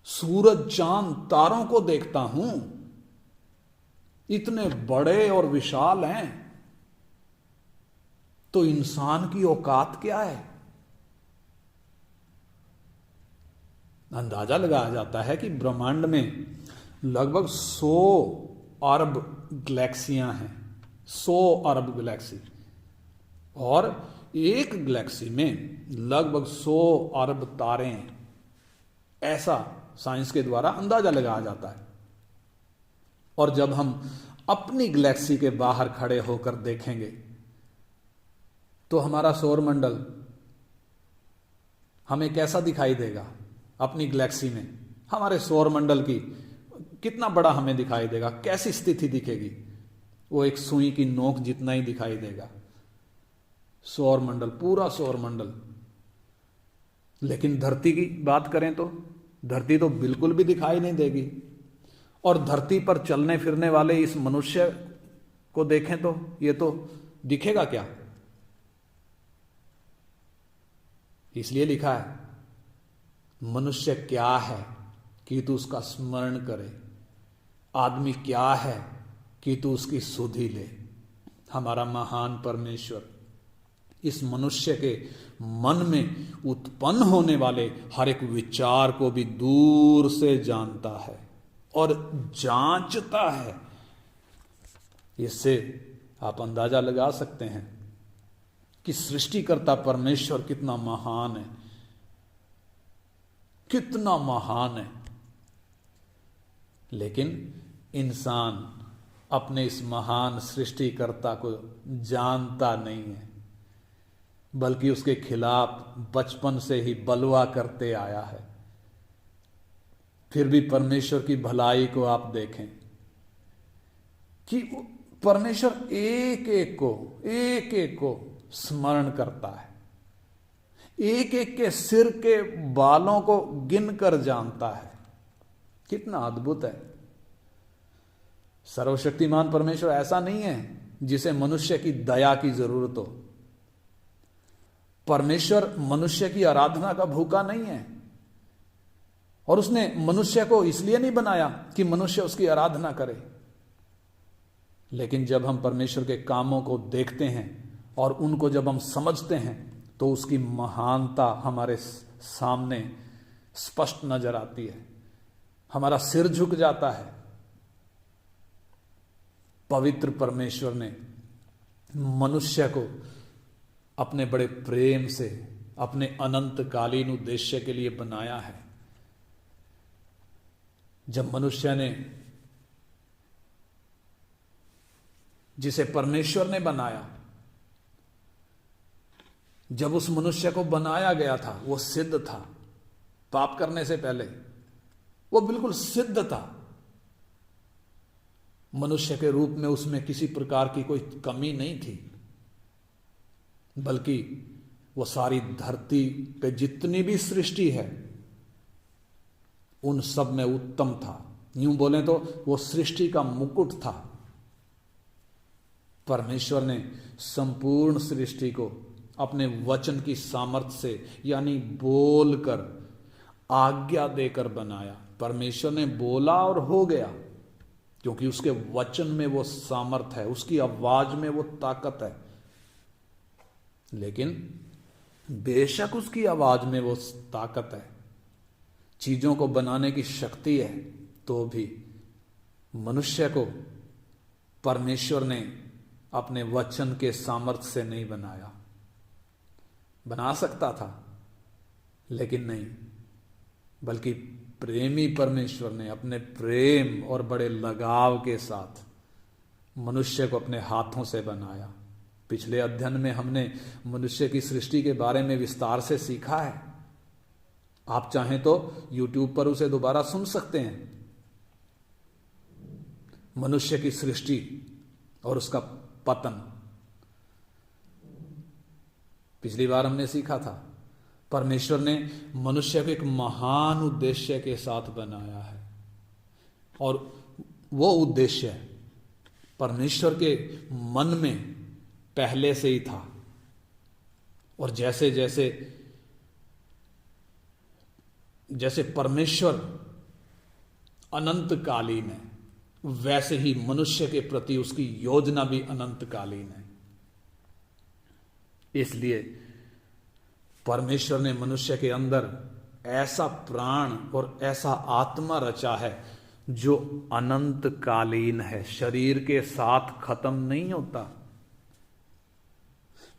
सूरज, चांद, तारों को देखता हूं, इतने बड़े और विशाल हैं, तो इंसान की औकात क्या है? अंदाजा लगाया जाता है कि ब्रह्मांड में लगभग 100 अरब गैलेक्सियां हैं, 100 अरब गैलेक्सी, और एक गैलेक्सी में लगभग 100 अरब तारे हैं, ऐसा साइंस के द्वारा अंदाजा लगाया जाता है। और जब हम अपनी गैलेक्सी के बाहर खड़े होकर देखेंगे तो हमारा सौरमंडल हमें कैसा दिखाई देगा? अपनी गैलेक्सी में हमारे सौरमंडल की कितना बड़ा हमें दिखाई देगा, कैसी स्थिति दिखेगी? वो एक सुई की नोक जितना ही दिखाई देगा सौरमंडल, पूरा सौरमंडल। लेकिन धरती की बात करें तो धरती तो बिल्कुल भी दिखाई नहीं देगी। और धरती पर चलने फिरने वाले इस मनुष्य को देखें तो ये तो दिखेगा क्या? इसलिए लिखा है मनुष्य क्या है कि तू उसका स्मरण करे, आदमी क्या है कि तू उसकी सुधि ले। हमारा महान परमेश्वर इस मनुष्य के मन में उत्पन्न होने वाले हर एक विचार को भी दूर से जानता है और जांचता है। इससे आप अंदाजा लगा सकते हैं कि सृष्टिकर्ता परमेश्वर कितना महान है, कितना महान है। लेकिन इंसान अपने इस महान सृष्टिकर्ता को जानता नहीं है, बल्कि उसके खिलाफ बचपन से ही बलवा करते आया है। फिर भी परमेश्वर की भलाई को आप देखें कि परमेश्वर एक एक को स्मरण करता है, एक एक के सिर के बालों को गिनकर जानता है। कितना अद्भुत है। सर्वशक्तिमान परमेश्वर ऐसा नहीं है जिसे मनुष्य की दया की जरूरत हो। परमेश्वर मनुष्य की आराधना का भूखा नहीं है, और उसने मनुष्य को इसलिए नहीं बनाया कि मनुष्य उसकी आराधना करे। लेकिन जब हम परमेश्वर के कामों को देखते हैं और उनको जब हम समझते हैं तो उसकी महानता हमारे सामने स्पष्ट नजर आती है, हमारा सिर झुक जाता है। पवित्र परमेश्वर ने मनुष्य को अपने बड़े प्रेम से अपने अनंतकालीन उद्देश्य के लिए बनाया है। जब मनुष्य ने, जिसे परमेश्वर ने बनाया, जब उस मनुष्य को बनाया गया था वो सिद्ध था। पाप करने से पहले वो बिल्कुल सिद्ध था। मनुष्य के रूप में उसमें किसी प्रकार की कोई कमी नहीं थी, बल्कि वो सारी धरती पे जितनी भी सृष्टि है उन सब में उत्तम था। यूं बोलें तो वो सृष्टि का मुकुट था। परमेश्वर ने संपूर्ण सृष्टि को अपने वचन की सामर्थ्य से, यानी बोलकर, आज्ञा देकर बनाया। परमेश्वर ने बोला और हो गया, क्योंकि उसके वचन में वो सामर्थ्य है, उसकी आवाज में वो ताकत है। लेकिन बेशक उसकी आवाज में वो ताकत है, चीजों को बनाने की शक्ति है, तो भी मनुष्य को परमेश्वर ने अपने वचन के सामर्थ्य से नहीं बनाया। बना सकता था लेकिन नहीं, बल्कि प्रेमी परमेश्वर ने अपने प्रेम और बड़े लगाव के साथ मनुष्य को अपने हाथों से बनाया। पिछले अध्ययन में हमने मनुष्य की सृष्टि के बारे में विस्तार से सीखा है। आप चाहें तो YouTube पर उसे दोबारा सुन सकते हैं। मनुष्य की सृष्टि और उसका पतन। पिछली बार हमने सीखा था परमेश्वर ने मनुष्य को एक महान उद्देश्य के साथ बनाया है, और वो उद्देश्य परमेश्वर के मन में पहले से ही था। और जैसे जैसे जैसे परमेश्वर अनंतकालीन है, वैसे ही मनुष्य के प्रति उसकी योजना भी अनंतकालीन है। इसलिए परमेश्वर ने मनुष्य के अंदर ऐसा प्राण और ऐसा आत्मा रचा है जो अनंत कालीन है, शरीर के साथ खत्म नहीं होता।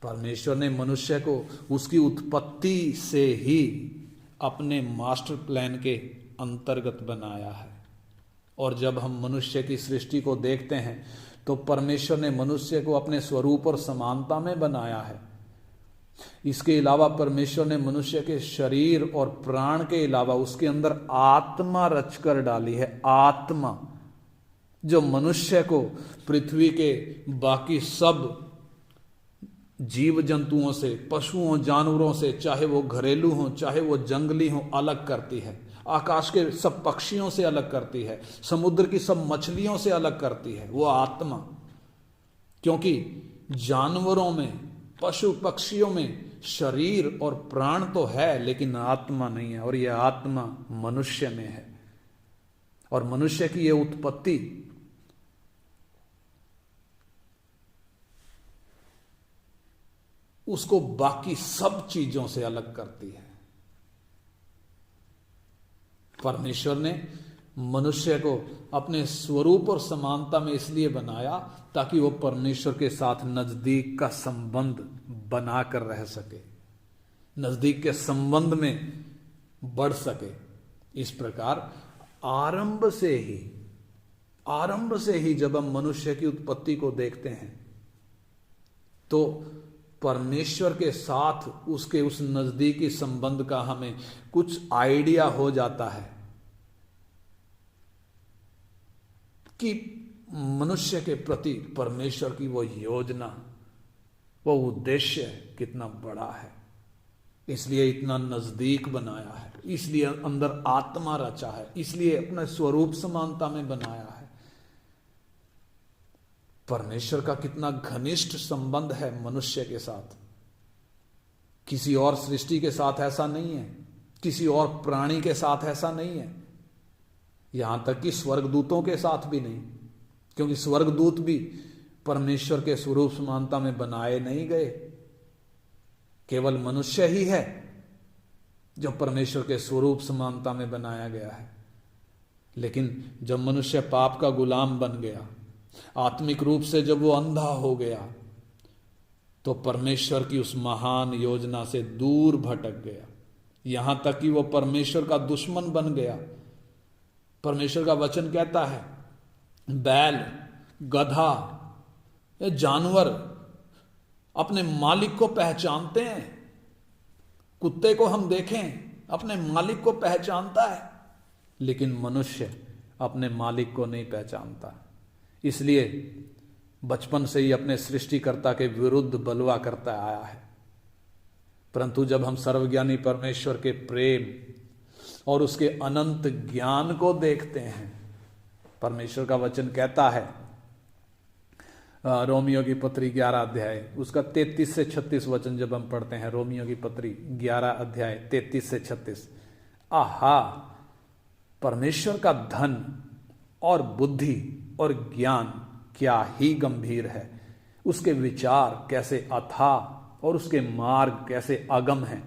परमेश्वर ने मनुष्य को उसकी उत्पत्ति से ही अपने मास्टर प्लान के अंतर्गत बनाया है। और जब हम मनुष्य की सृष्टि को देखते हैं तो परमेश्वर ने मनुष्य को अपने स्वरूप और समानता में बनाया है। इसके अलावा परमेश्वर ने मनुष्य के शरीर और प्राण के अलावा उसके अंदर आत्मा रचकर डाली है। आत्मा जो मनुष्य को पृथ्वी के बाकी सब जीव जंतुओं से, पशुओं जानवरों से, चाहे वो घरेलू हों चाहे वो जंगली हों, अलग करती है। आकाश के सब पक्षियों से अलग करती है, समुद्र की सब मछलियों से अलग करती है वो आत्मा। क्योंकि जानवरों में, पशु पक्षियों में शरीर और प्राण तो है लेकिन आत्मा नहीं है, और यह आत्मा मनुष्य में है। और मनुष्य की यह उत्पत्ति उसको बाकी सब चीजों से अलग करती है। परमेश्वर ने मनुष्य को अपने स्वरूप और समानता में इसलिए बनाया ताकि वो परमेश्वर के साथ नजदीक का संबंध बनाकर रह सके, नजदीक के संबंध में बढ़ सके। इस प्रकार आरंभ से ही जब हम मनुष्य की उत्पत्ति को देखते हैं तो परमेश्वर के साथ उसके उस नजदीकी संबंध का हमें कुछ आइडिया हो जाता है कि मनुष्य के प्रति परमेश्वर की वो योजना, वो उद्देश्य कितना बड़ा है। इसलिए इतना नजदीक बनाया है, इसलिए अंदर आत्मा रचा है, इसलिए अपने स्वरूप समानता में बनाया है। परमेश्वर का कितना घनिष्ठ संबंध है मनुष्य के साथ। किसी और सृष्टि के साथ ऐसा नहीं है, किसी और प्राणी के साथ ऐसा नहीं है, यहां तक कि स्वर्गदूतों के साथ भी नहीं। क्योंकि स्वर्गदूत भी परमेश्वर के स्वरूप समानता में बनाए नहीं गए, केवल मनुष्य ही है जो परमेश्वर के स्वरूप समानता में बनाया गया है। लेकिन जब मनुष्य पाप का गुलाम बन गया, आत्मिक रूप से जब वो अंधा हो गया, तो परमेश्वर की उस महान योजना से दूर भटक गया, यहां तक कि वो परमेश्वर का दुश्मन बन गया। परमेश्वर का वचन कहता है बैल, गधा, ये जानवर अपने मालिक को पहचानते हैं। कुत्ते को हम देखें अपने मालिक को पहचानता है, लेकिन मनुष्य अपने मालिक को नहीं पहचानता। इसलिए बचपन से ही अपने सृष्टिकर्ता के विरुद्ध बलवा करता आया है। परंतु जब हम सर्वज्ञानी परमेश्वर के प्रेम और उसके अनंत ज्ञान को देखते हैं, परमेश्वर का वचन कहता है रोमियो की पत्री 11 अध्याय उसका 33 से 36 वचन जब हम पढ़ते हैं, रोमियो की पत्री 11 अध्याय 33 से 36, आहा परमेश्वर का धन और बुद्धि और ज्ञान क्या ही गंभीर है, उसके विचार कैसे अथाह और उसके मार्ग कैसे अगम है।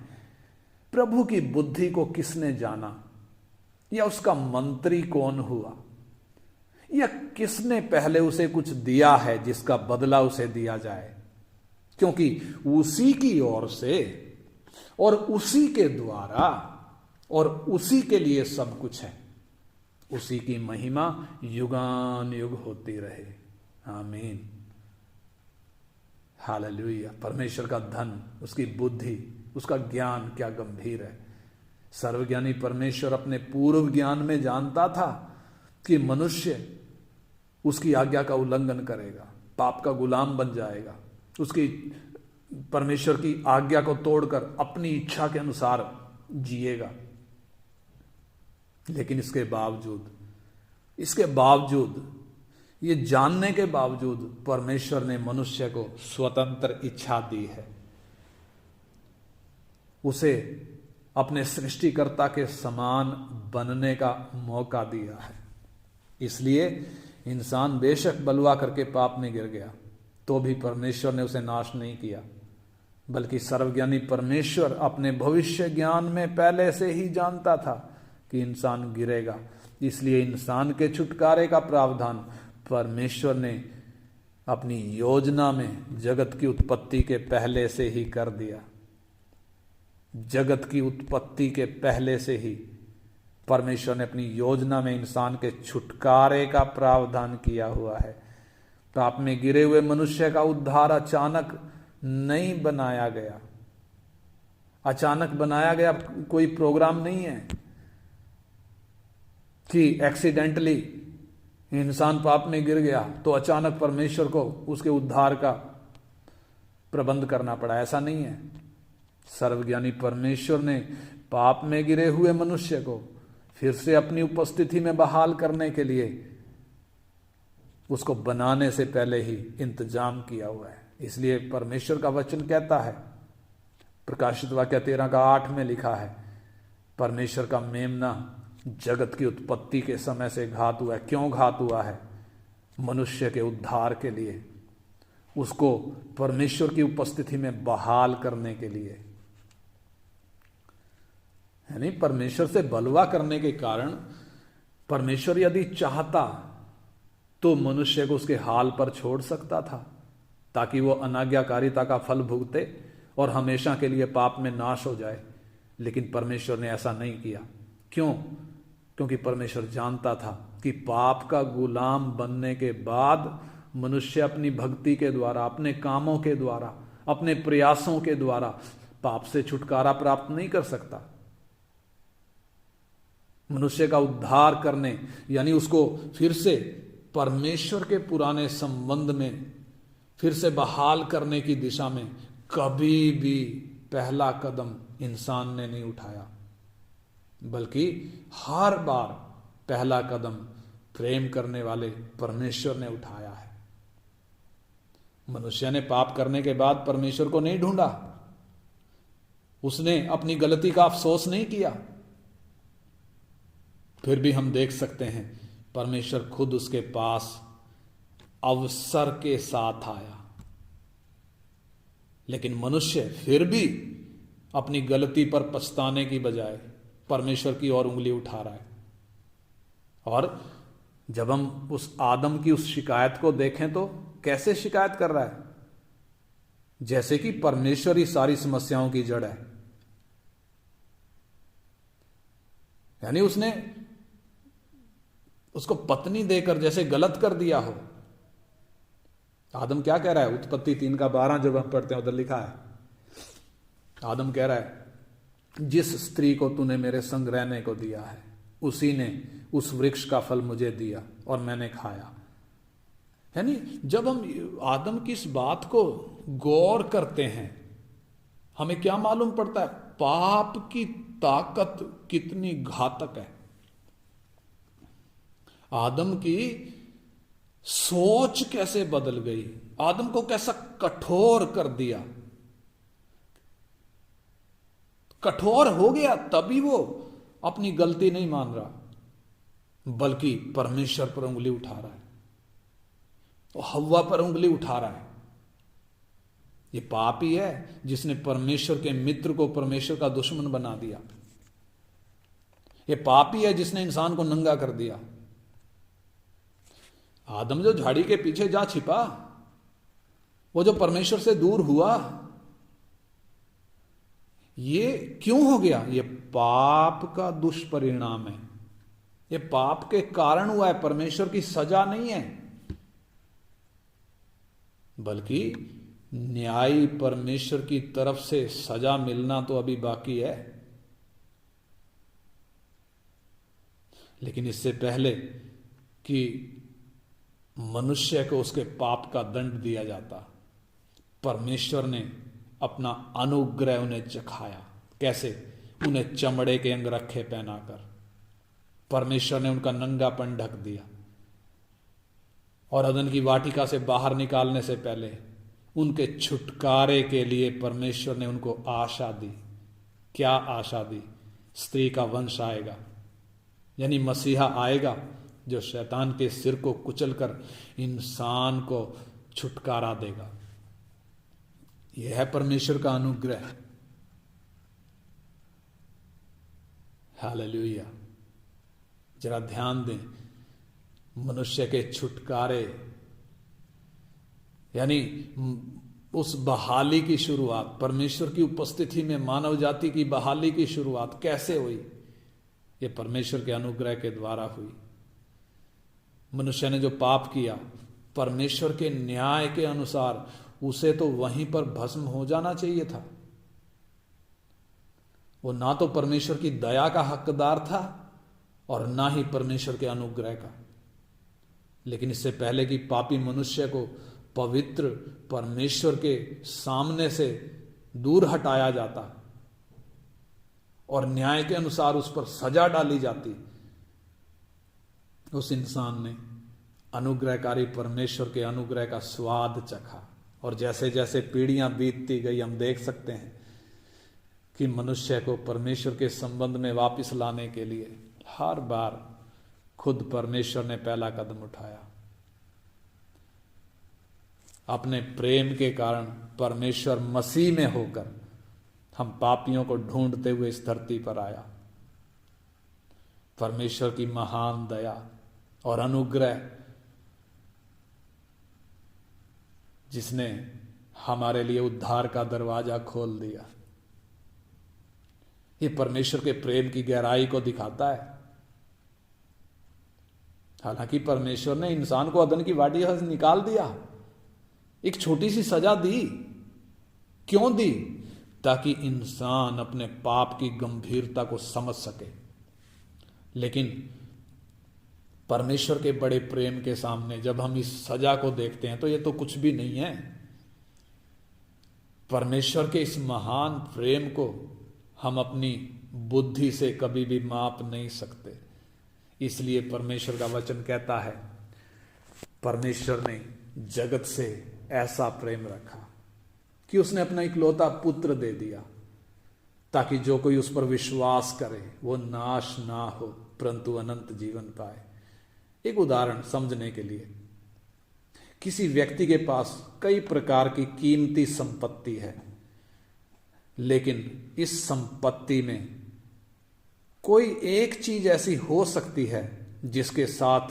प्रभु की बुद्धि को किसने जाना, या उसका मंत्री कौन हुआ, या किसने पहले उसे कुछ दिया है जिसका बदला उसे दिया जाए। क्योंकि उसी की ओर से और उसी के द्वारा और उसी के लिए सब कुछ है, उसी की महिमा युगान युग होती रहे, आमीन, हालेलुया। परमेश्वर का धन, उसकी बुद्धि, उसका ज्ञान क्या गंभीर है। सर्वज्ञानी परमेश्वर अपने पूर्व ज्ञान में जानता था कि मनुष्य उसकी आज्ञा का उल्लंघन करेगा, पाप का गुलाम बन जाएगा, उसकी परमेश्वर की आज्ञा को तोड़कर अपनी इच्छा के अनुसार जिएगा। लेकिन इसके बावजूद ये जानने के बावजूद परमेश्वर ने मनुष्य को स्वतंत्र इच्छा दी है, उसे अपने सृष्टिकर्ता के समान बनने का मौका दिया है। इसलिए इंसान बेशक बलवा करके पाप में गिर गया तो भी परमेश्वर ने उसे नाश नहीं किया, बल्कि सर्वज्ञानी परमेश्वर अपने भविष्य ज्ञान में पहले से ही जानता था कि इंसान गिरेगा, इसलिए इंसान के छुटकारे का प्रावधान परमेश्वर ने अपनी योजना में जगत की उत्पत्ति के पहले से ही कर दिया। जगत की उत्पत्ति के पहले से ही परमेश्वर ने अपनी योजना में इंसान के छुटकारे का प्रावधान किया हुआ है। पाप में गिरे हुए मनुष्य का उद्धार अचानक नहीं बनाया गया। अचानक बनाया गया कोई प्रोग्राम नहीं है कि एक्सीडेंटली इंसान पाप में गिर गया तो अचानक परमेश्वर को उसके उद्धार का प्रबंध करना पड़ा। ऐसा नहीं है। सर्वज्ञानी परमेश्वर ने पाप में गिरे हुए मनुष्य को फिर से अपनी उपस्थिति में बहाल करने के लिए उसको बनाने से पहले ही इंतजाम किया हुआ है। इसलिए परमेश्वर का वचन कहता है, प्रकाशित वाक्य 13:8 में लिखा है, परमेश्वर का मेमना जगत की उत्पत्ति के समय से घात हुआ है। क्यों घात हुआ है? मनुष्य के उद्धार के लिए, उसको परमेश्वर की उपस्थिति में बहाल करने के लिए। यानी परमेश्वर से बलवा करने के कारण परमेश्वर यदि चाहता तो मनुष्य को उसके हाल पर छोड़ सकता था ताकि वो अनाज्ञाकारिता का फल भुगते और हमेशा के लिए पाप में नाश हो जाए। लेकिन परमेश्वर ने ऐसा नहीं किया। क्यों? क्योंकि परमेश्वर जानता था कि पाप का गुलाम बनने के बाद मनुष्य अपनी भक्ति के द्वारा, अपने कामों के द्वारा, अपने प्रयासों के द्वारा पाप से छुटकारा प्राप्त नहीं कर सकता। मनुष्य का उद्धार करने यानी उसको फिर से परमेश्वर के पुराने संबंध में फिर से बहाल करने की दिशा में कभी भी पहला कदम इंसान ने नहीं उठाया, बल्कि हर बार पहला कदम प्रेम करने वाले परमेश्वर ने उठाया है। मनुष्य ने पाप करने के बाद परमेश्वर को नहीं ढूंढा, उसने अपनी गलती का अफसोस नहीं किया। फिर भी हम देख सकते हैं परमेश्वर खुद उसके पास अवसर के साथ आया, लेकिन मनुष्य फिर भी अपनी गलती पर पछताने की बजाय परमेश्वर की ओर उंगली उठा रहा है। और जब हम उस आदम की उस शिकायत को देखें तो कैसे शिकायत कर रहा है? जैसे कि परमेश्वर ही सारी समस्याओं की जड़ है। यानी उसने उसको पत्नी देकर जैसे गलत कर दिया हो। आदम क्या कह रहा है? उत्पत्ति 3:12 जब हम पढ़ते हैं उधर लिखा है, आदम कह रहा है, जिस स्त्री को तूने मेरे संग रहने को दिया है उसी ने उस वृक्ष का फल मुझे दिया और मैंने खाया। यानी जब हम आदम की इस बात को गौर करते हैं हमें क्या मालूम पड़ता है? पाप की ताकत कितनी घातक है। आदम की सोच कैसे बदल गई, आदम को कैसा कठोर कर दिया। कठोर हो गया तभी वो अपनी गलती नहीं मान रहा, बल्कि परमेश्वर पर उंगली उठा रहा है, तो हव्वा पर उंगली उठा रहा है। ये पाप ही है जिसने परमेश्वर के मित्र को परमेश्वर का दुश्मन बना दिया। ये पाप ही है जिसने इंसान को नंगा कर दिया। आदम जो झाड़ी के पीछे जा छिपा, वो जो परमेश्वर से दूर हुआ, ये क्यों हो गया? ये पाप का दुष्परिणाम है। ये पाप के कारण हुआ है, परमेश्वर की सजा नहीं है, बल्कि न्यायी परमेश्वर की तरफ से सजा मिलना तो अभी बाकी है। लेकिन इससे पहले कि मनुष्य को उसके पाप का दंड दिया जाता, परमेश्वर ने अपना अनुग्रह उन्हें चखाया। कैसे? उन्हें चमड़े के अंगरखे पहनाकर परमेश्वर ने उनका नंगापन ढक दिया, और अदन की वाटिका से बाहर निकालने से पहले उनके छुटकारे के लिए परमेश्वर ने उनको आशा दी। क्या आशा दी? स्त्री का वंश आएगा, यानी मसीहा आएगा जो शैतान के सिर को कुचलकर इंसान को छुटकारा देगा। यह है परमेश्वर का अनुग्रह। हालेलुया। जरा ध्यान दें, मनुष्य के छुटकारे यानी उस बहाली की शुरुआत, परमेश्वर की उपस्थिति में मानव जाति की बहाली की शुरुआत कैसे हुई? ये परमेश्वर के अनुग्रह के द्वारा हुई। मनुष्य ने जो पाप किया, परमेश्वर के न्याय के अनुसार उसे तो वहीं पर भस्म हो जाना चाहिए था। वो ना तो परमेश्वर की दया का हकदार था और ना ही परमेश्वर के अनुग्रह का। लेकिन इससे पहले कि पापी मनुष्य को पवित्र परमेश्वर के सामने से दूर हटाया जाता और न्याय के अनुसार उस पर सजा डाली जाती, उस इंसान ने अनुग्रहकारी परमेश्वर के अनुग्रह का स्वाद चखा। और जैसे जैसे पीढ़ियां बीतती गई, हम देख सकते हैं कि मनुष्य को परमेश्वर के संबंध में वापस लाने के लिए हर बार खुद परमेश्वर ने पहला कदम उठाया। अपने प्रेम के कारण परमेश्वर मसीह में होकर हम पापियों को ढूंढते हुए इस धरती पर आया। परमेश्वर की महान दया और अनुग्रह, जिसने हमारे लिए उद्धार का दरवाजा खोल दिया, ये परमेश्वर के प्रेम की गहराई को दिखाता है। हालांकि परमेश्वर ने इंसान को अदन की वाटी से निकाल दिया, एक छोटी सी सजा दी। क्यों दी? ताकि इंसान अपने पाप की गंभीरता को समझ सके। लेकिन परमेश्वर के बड़े प्रेम के सामने जब हम इस सजा को देखते हैं तो ये तो कुछ भी नहीं है। परमेश्वर के इस महान प्रेम को हम अपनी बुद्धि से कभी भी माप नहीं सकते। इसलिए परमेश्वर का वचन कहता है, परमेश्वर ने जगत से ऐसा प्रेम रखा कि उसने अपना इकलौता पुत्र दे दिया, ताकि जो कोई उस पर विश्वास करे वो नाश ना हो परंतु अनंत जीवन पाए। एक उदाहरण समझने के लिए, किसी व्यक्ति के पास कई प्रकार की कीमती संपत्ति है, लेकिन इस संपत्ति में कोई एक चीज ऐसी हो सकती है जिसके साथ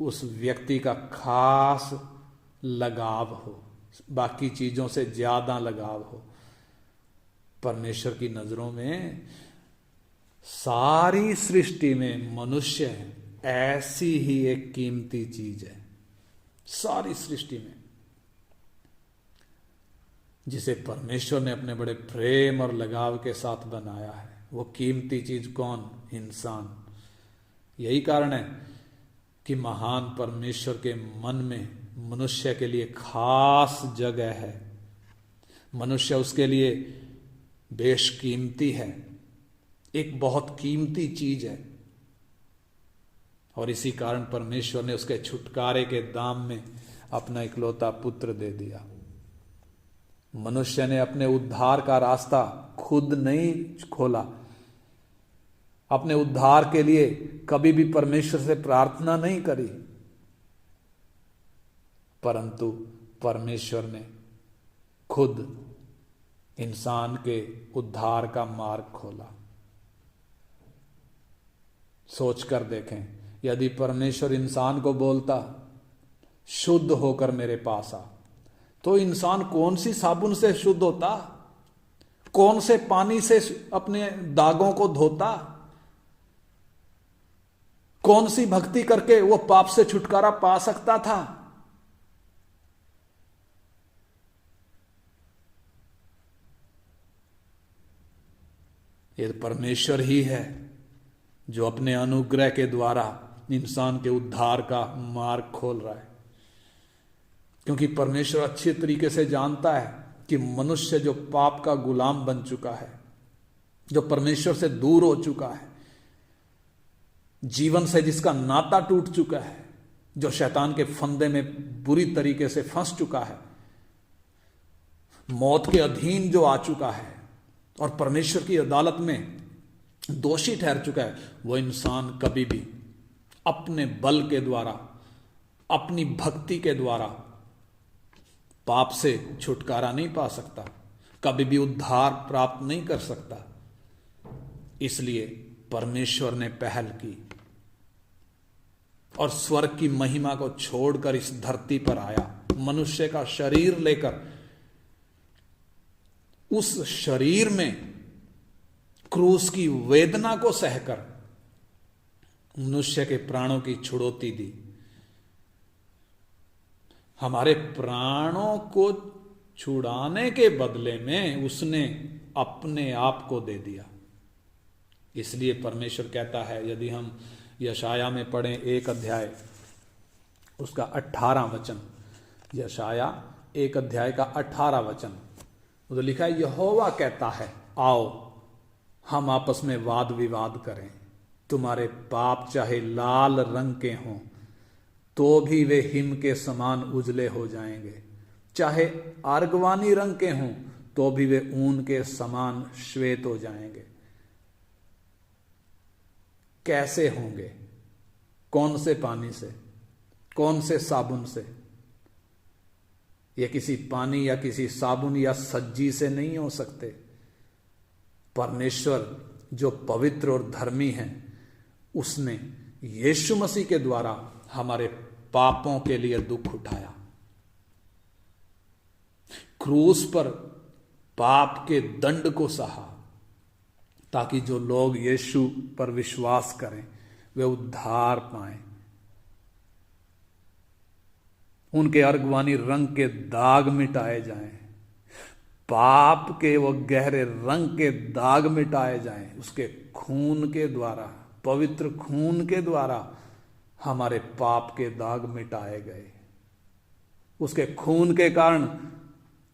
उस व्यक्ति का खास लगाव हो, बाकी चीजों से ज्यादा लगाव हो। परमेश्वर की नजरों में सारी सृष्टि में मनुष्य ऐसी ही एक कीमती चीज है, सारी सृष्टि में, जिसे परमेश्वर ने अपने बड़े प्रेम और लगाव के साथ बनाया है। वो कीमती चीज कौन? इंसान। यही कारण है कि महान परमेश्वर के मन में मनुष्य के लिए खास जगह है। मनुष्य उसके लिए बेशकीमती है, एक बहुत कीमती चीज है। और इसी कारण परमेश्वर ने उसके छुटकारे के दाम में अपना इकलौता पुत्र दे दिया। मनुष्य ने अपने उद्धार का रास्ता खुद नहीं खोला, अपने उद्धार के लिए कभी भी परमेश्वर से प्रार्थना नहीं करी, परंतु परमेश्वर ने खुद इंसान के उद्धार का मार्ग खोला। सोचकर देखें, यदि परमेश्वर इंसान को बोलता शुद्ध होकर मेरे पास आ, तो इंसान कौन सी साबुन से शुद्ध होता, कौन से पानी से अपने दागों को धोता, कौन सी भक्ति करके वो पाप से छुटकारा पा सकता था? ये परमेश्वर ही है जो अपने अनुग्रह के द्वारा इंसान के उद्धार का मार्ग खोल रहा है। क्योंकि परमेश्वर अच्छे तरीके से जानता है कि मनुष्य जो पाप का गुलाम बन चुका है, जो परमेश्वर से दूर हो चुका है, जीवन से जिसका नाता टूट चुका है, जो शैतान के फंदे में बुरी तरीके से फंस चुका है, मौत के अधीन जो आ चुका है और परमेश्वर की अदालत में दोषी ठहर चुका है, वो इंसान कभी भी अपने बल के द्वारा, अपनी भक्ति के द्वारा पाप से छुटकारा नहीं पा सकता, कभी भी उद्धार प्राप्त नहीं कर सकता। इसलिए परमेश्वर ने पहल की और स्वर्ग की महिमा को छोड़कर इस धरती पर आया, मनुष्य का शरीर लेकर। उस शरीर में क्रूस की वेदना को सहकर मनुष्य के प्राणों की छुड़ौती दी। हमारे प्राणों को छुड़ाने के बदले में उसने अपने आप को दे दिया। इसलिए परमेश्वर कहता है, यदि हम यशाया में पढ़ें 1 अध्याय उसका 18 वचन, यशाया 1 अध्याय का 18 वचन, तो लिखा है, यहोवा कहता है, आओ हम आपस में वाद विवाद करें। तुम्हारे पाप चाहे लाल रंग के हों तो भी वे हिम के समान उजले हो जाएंगे, चाहे आर्गवानी रंग के हों तो भी वे ऊन के समान श्वेत हो जाएंगे। कैसे होंगे? कौन से पानी से? कौन से साबुन से? ये किसी पानी या किसी साबुन या सज्जी से नहीं हो सकते। परमेश्वर जो पवित्र और धर्मी है, उसने यीशु मसीह के द्वारा हमारे पापों के लिए दुख उठाया। क्रूस पर पाप के दंड को सहा, ताकि जो लोग यीशु पर विश्वास करें वे उद्धार पाएं। उनके अर्गवानी रंग के दाग मिटाए जाएं, पाप के वो गहरे रंग के दाग मिटाए जाएं। उसके खून के द्वारा, पवित्र खून के द्वारा हमारे पाप के दाग मिटाए गए। उसके खून के कारण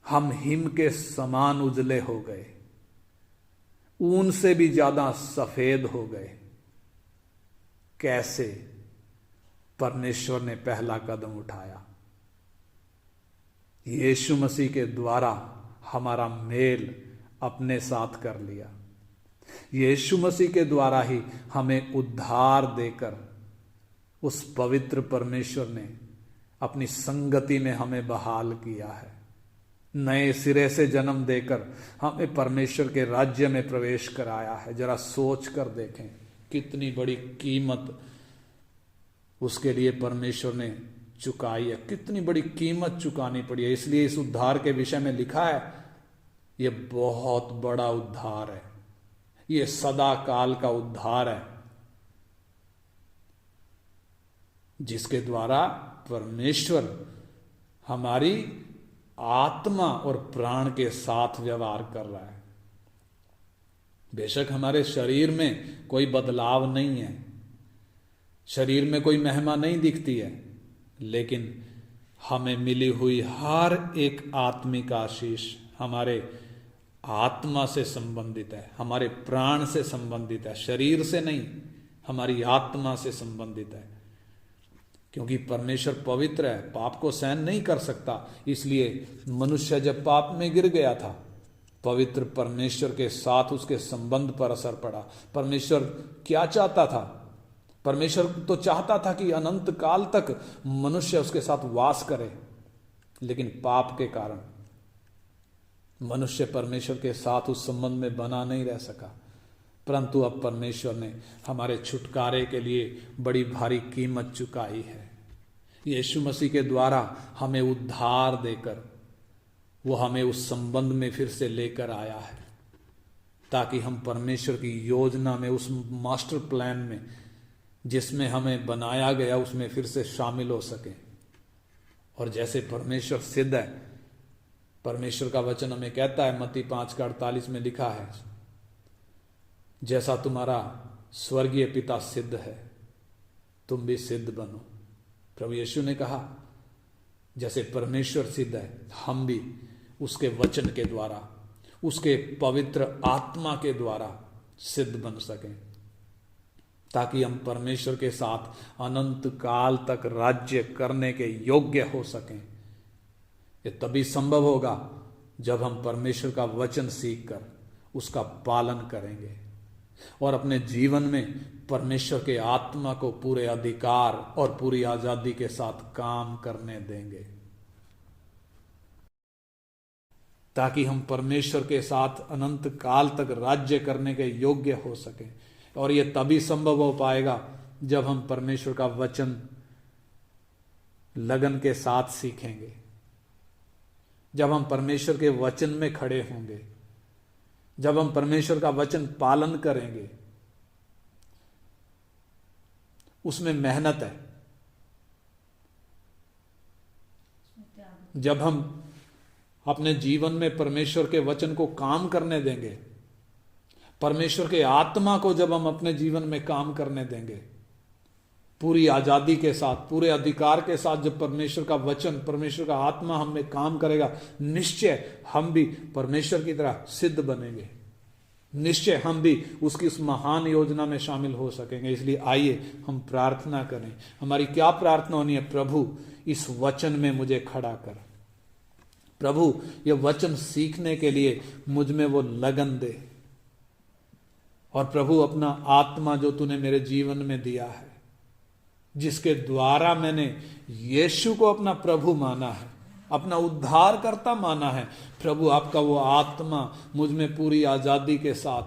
हम हिम के समान उजले हो गए, ऊन से भी ज्यादा सफेद हो गए। कैसे? परमेश्वर ने पहला कदम उठाया। यीशु मसीह के द्वारा हमारा मेल अपने साथ कर लिया। यीशु मसीह के द्वारा ही हमें उद्धार देकर उस पवित्र परमेश्वर ने अपनी संगति में हमें बहाल किया है। नए सिरे से जन्म देकर हमें परमेश्वर के राज्य में प्रवेश कराया है। जरा सोच कर देखें, कितनी बड़ी कीमत उसके लिए परमेश्वर ने चुकाई है, कितनी बड़ी कीमत चुकानी पड़ी है। इसलिए इस उद्धार के विषय में लिखा है, यह बहुत बड़ा उद्धार है, यह सदा काल का उद्धार है, जिसके द्वारा परमेश्वर हमारी आत्मा और प्राण के साथ व्यवहार कर रहा है। बेशक हमारे शरीर में कोई बदलाव नहीं है, शरीर में कोई महिमा नहीं दिखती है, लेकिन हमें मिली हुई हर एक आत्मिक आशीष हमारे आत्मा से संबंधित है, हमारे प्राण से संबंधित है, शरीर से नहीं, हमारी आत्मा से संबंधित है। क्योंकि परमेश्वर पवित्र है, पाप को सहन नहीं कर सकता। इसलिए मनुष्य जब पाप में गिर गया था, पवित्र परमेश्वर के साथ उसके संबंध पर असर पड़ा। परमेश्वर क्या चाहता था? परमेश्वर तो चाहता था कि अनंत काल तक मनुष्य उसके साथ वास करे, लेकिन पाप के कारण मनुष्य परमेश्वर के साथ उस संबंध में बना नहीं रह सका। परंतु अब परमेश्वर ने हमारे छुटकारे के लिए बड़ी भारी कीमत चुकाई है। यीशु मसीह के द्वारा हमें उद्धार देकर वो हमें उस संबंध में फिर से लेकर आया है, ताकि हम परमेश्वर की योजना में, उस मास्टर प्लान में जिसमें हमें बनाया गया, उसमें फिर से शामिल हो सकें। और जैसे परमेश्वर सिद्ध है, परमेश्वर का वचन हमें कहता है, मत्ती 5:48 में लिखा है, जैसा तुम्हारा स्वर्गीय पिता सिद्ध है तुम भी सिद्ध बनो। प्रभु यीशु ने कहा, जैसे परमेश्वर सिद्ध है, हम भी उसके वचन के द्वारा, उसके पवित्र आत्मा के द्वारा सिद्ध बन सकें, ताकि हम परमेश्वर के साथ अनंत काल तक राज्य करने के योग्य हो सकें। ये तभी संभव होगा जब हम परमेश्वर का वचन सीखकर उसका पालन करेंगे और अपने जीवन में परमेश्वर के आत्मा को पूरे अधिकार और पूरी आजादी के साथ काम करने देंगे, ताकि हम परमेश्वर के साथ अनंत काल तक राज्य करने के योग्य हो सकें। और यह तभी संभव हो पाएगा जब हम परमेश्वर का वचन लगन के साथ सीखेंगे, जब हम परमेश्वर के वचन में खड़े होंगे, जब हम परमेश्वर का वचन पालन करेंगे। उसमें मेहनत है। जब हम अपने जीवन में परमेश्वर के वचन को काम करने देंगे, परमेश्वर के आत्मा को जब हम अपने जीवन में काम करने देंगे, पूरी आजादी के साथ, पूरे अधिकार के साथ, जब परमेश्वर का वचन, परमेश्वर का आत्मा हम में काम करेगा, निश्चय हम भी परमेश्वर की तरह सिद्ध बनेंगे। निश्चय हम भी उसकी उस महान योजना में शामिल हो सकेंगे। इसलिए आइए हम प्रार्थना करें। हमारी क्या प्रार्थना होनी है? प्रभु, इस वचन में मुझे खड़ा कर। प्रभु, ये वचन सीखने के लिए मुझ में वो लगन दे। और प्रभु, अपना आत्मा जो तूने मेरे जीवन में दिया है, जिसके द्वारा मैंने यीशु को अपना प्रभु माना है, अपना उद्धारकर्ता माना है, प्रभु आपका वो आत्मा मुझ में पूरी आजादी के साथ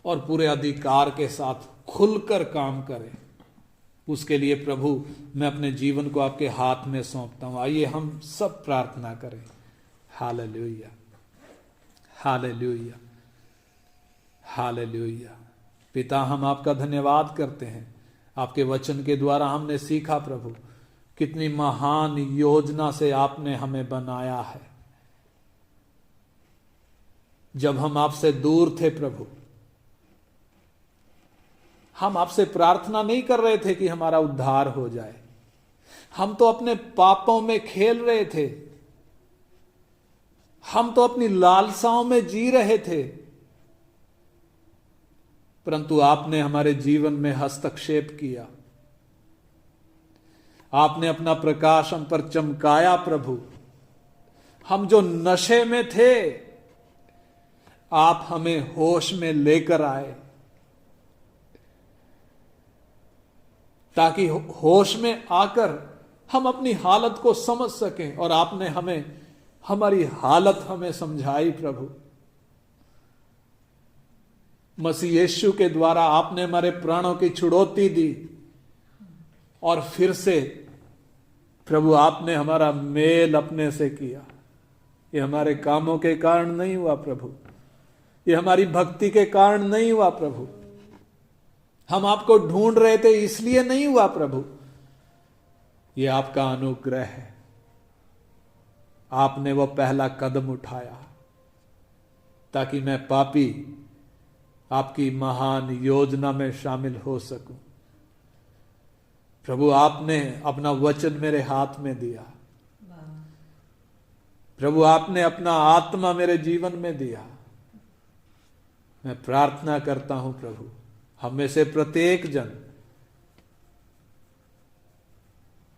और पूरे अधिकार के साथ खुलकर काम करे। उसके लिए प्रभु मैं अपने जीवन को आपके हाथ में सौंपता हूं। आइए हम सब प्रार्थना करें। Hallelujah, hallelujah, hallelujah. पिता, हम आपका धन्यवाद करते हैं। आपके वचन के द्वारा हमने सीखा प्रभु, कितनी महान योजना से आपने हमें बनाया है। जब हम आपसे दूर थे प्रभु, हम आपसे प्रार्थना नहीं कर रहे थे कि हमारा उद्धार हो जाए। हम तो अपने पापों में खेल रहे थे, हम तो अपनी लालसाओं में जी रहे थे, परंतु आपने हमारे जीवन में हस्तक्षेप किया। आपने अपना प्रकाश हम पर चमकाया प्रभु। हम जो नशे में थे, आप हमें होश में लेकर आए, ताकि होश में आकर हम अपनी हालत को समझ सकें। और आपने हमें, हमारी हालत हमें समझाई प्रभु। मसीह यीशु के द्वारा आपने हमारे प्राणों की छुड़ौती दी। और फिर से प्रभु आपने हमारा मेल अपने से किया। ये हमारे कामों के कारण नहीं हुआ प्रभु, ये हमारी भक्ति के कारण नहीं हुआ प्रभु, हम आपको ढूंढ रहे थे इसलिए नहीं हुआ प्रभु। ये आपका अनुग्रह है। आपने वो पहला कदम उठाया ताकि मैं पापी आपकी महान योजना में शामिल हो सकूं। प्रभु आपने अपना वचन मेरे हाथ में दिया। प्रभु आपने अपना आत्मा मेरे जीवन में दिया। मैं प्रार्थना करता हूं प्रभु, हम में से प्रत्येक जन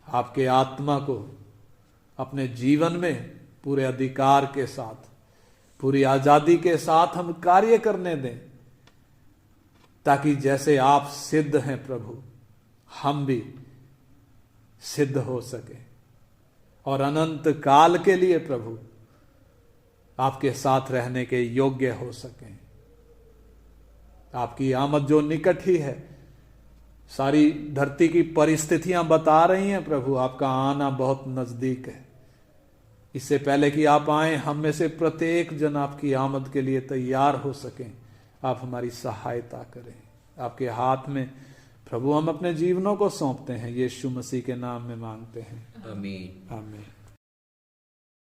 आपके आत्मा को अपने जीवन में पूरे अधिकार के साथ, पूरी आजादी के साथ हम कार्य करने दें, ताकि जैसे आप सिद्ध हैं प्रभु, हम भी सिद्ध हो सके और अनंत काल के लिए प्रभु आपके साथ रहने के योग्य हो सकें। आपकी आमद जो निकट ही है, सारी धरती की परिस्थितियां बता रही हैं प्रभु, आपका आना बहुत नजदीक है। इससे पहले कि आप आए, हम में से प्रत्येक जन आपकी आमद के लिए तैयार हो सकें। आप हमारी सहायता करें। आपके हाथ में प्रभु हम अपने जीवनों को सौंपते हैं, यीशु मसीह के नाम में मांगते हैं, आमीन, आमीन।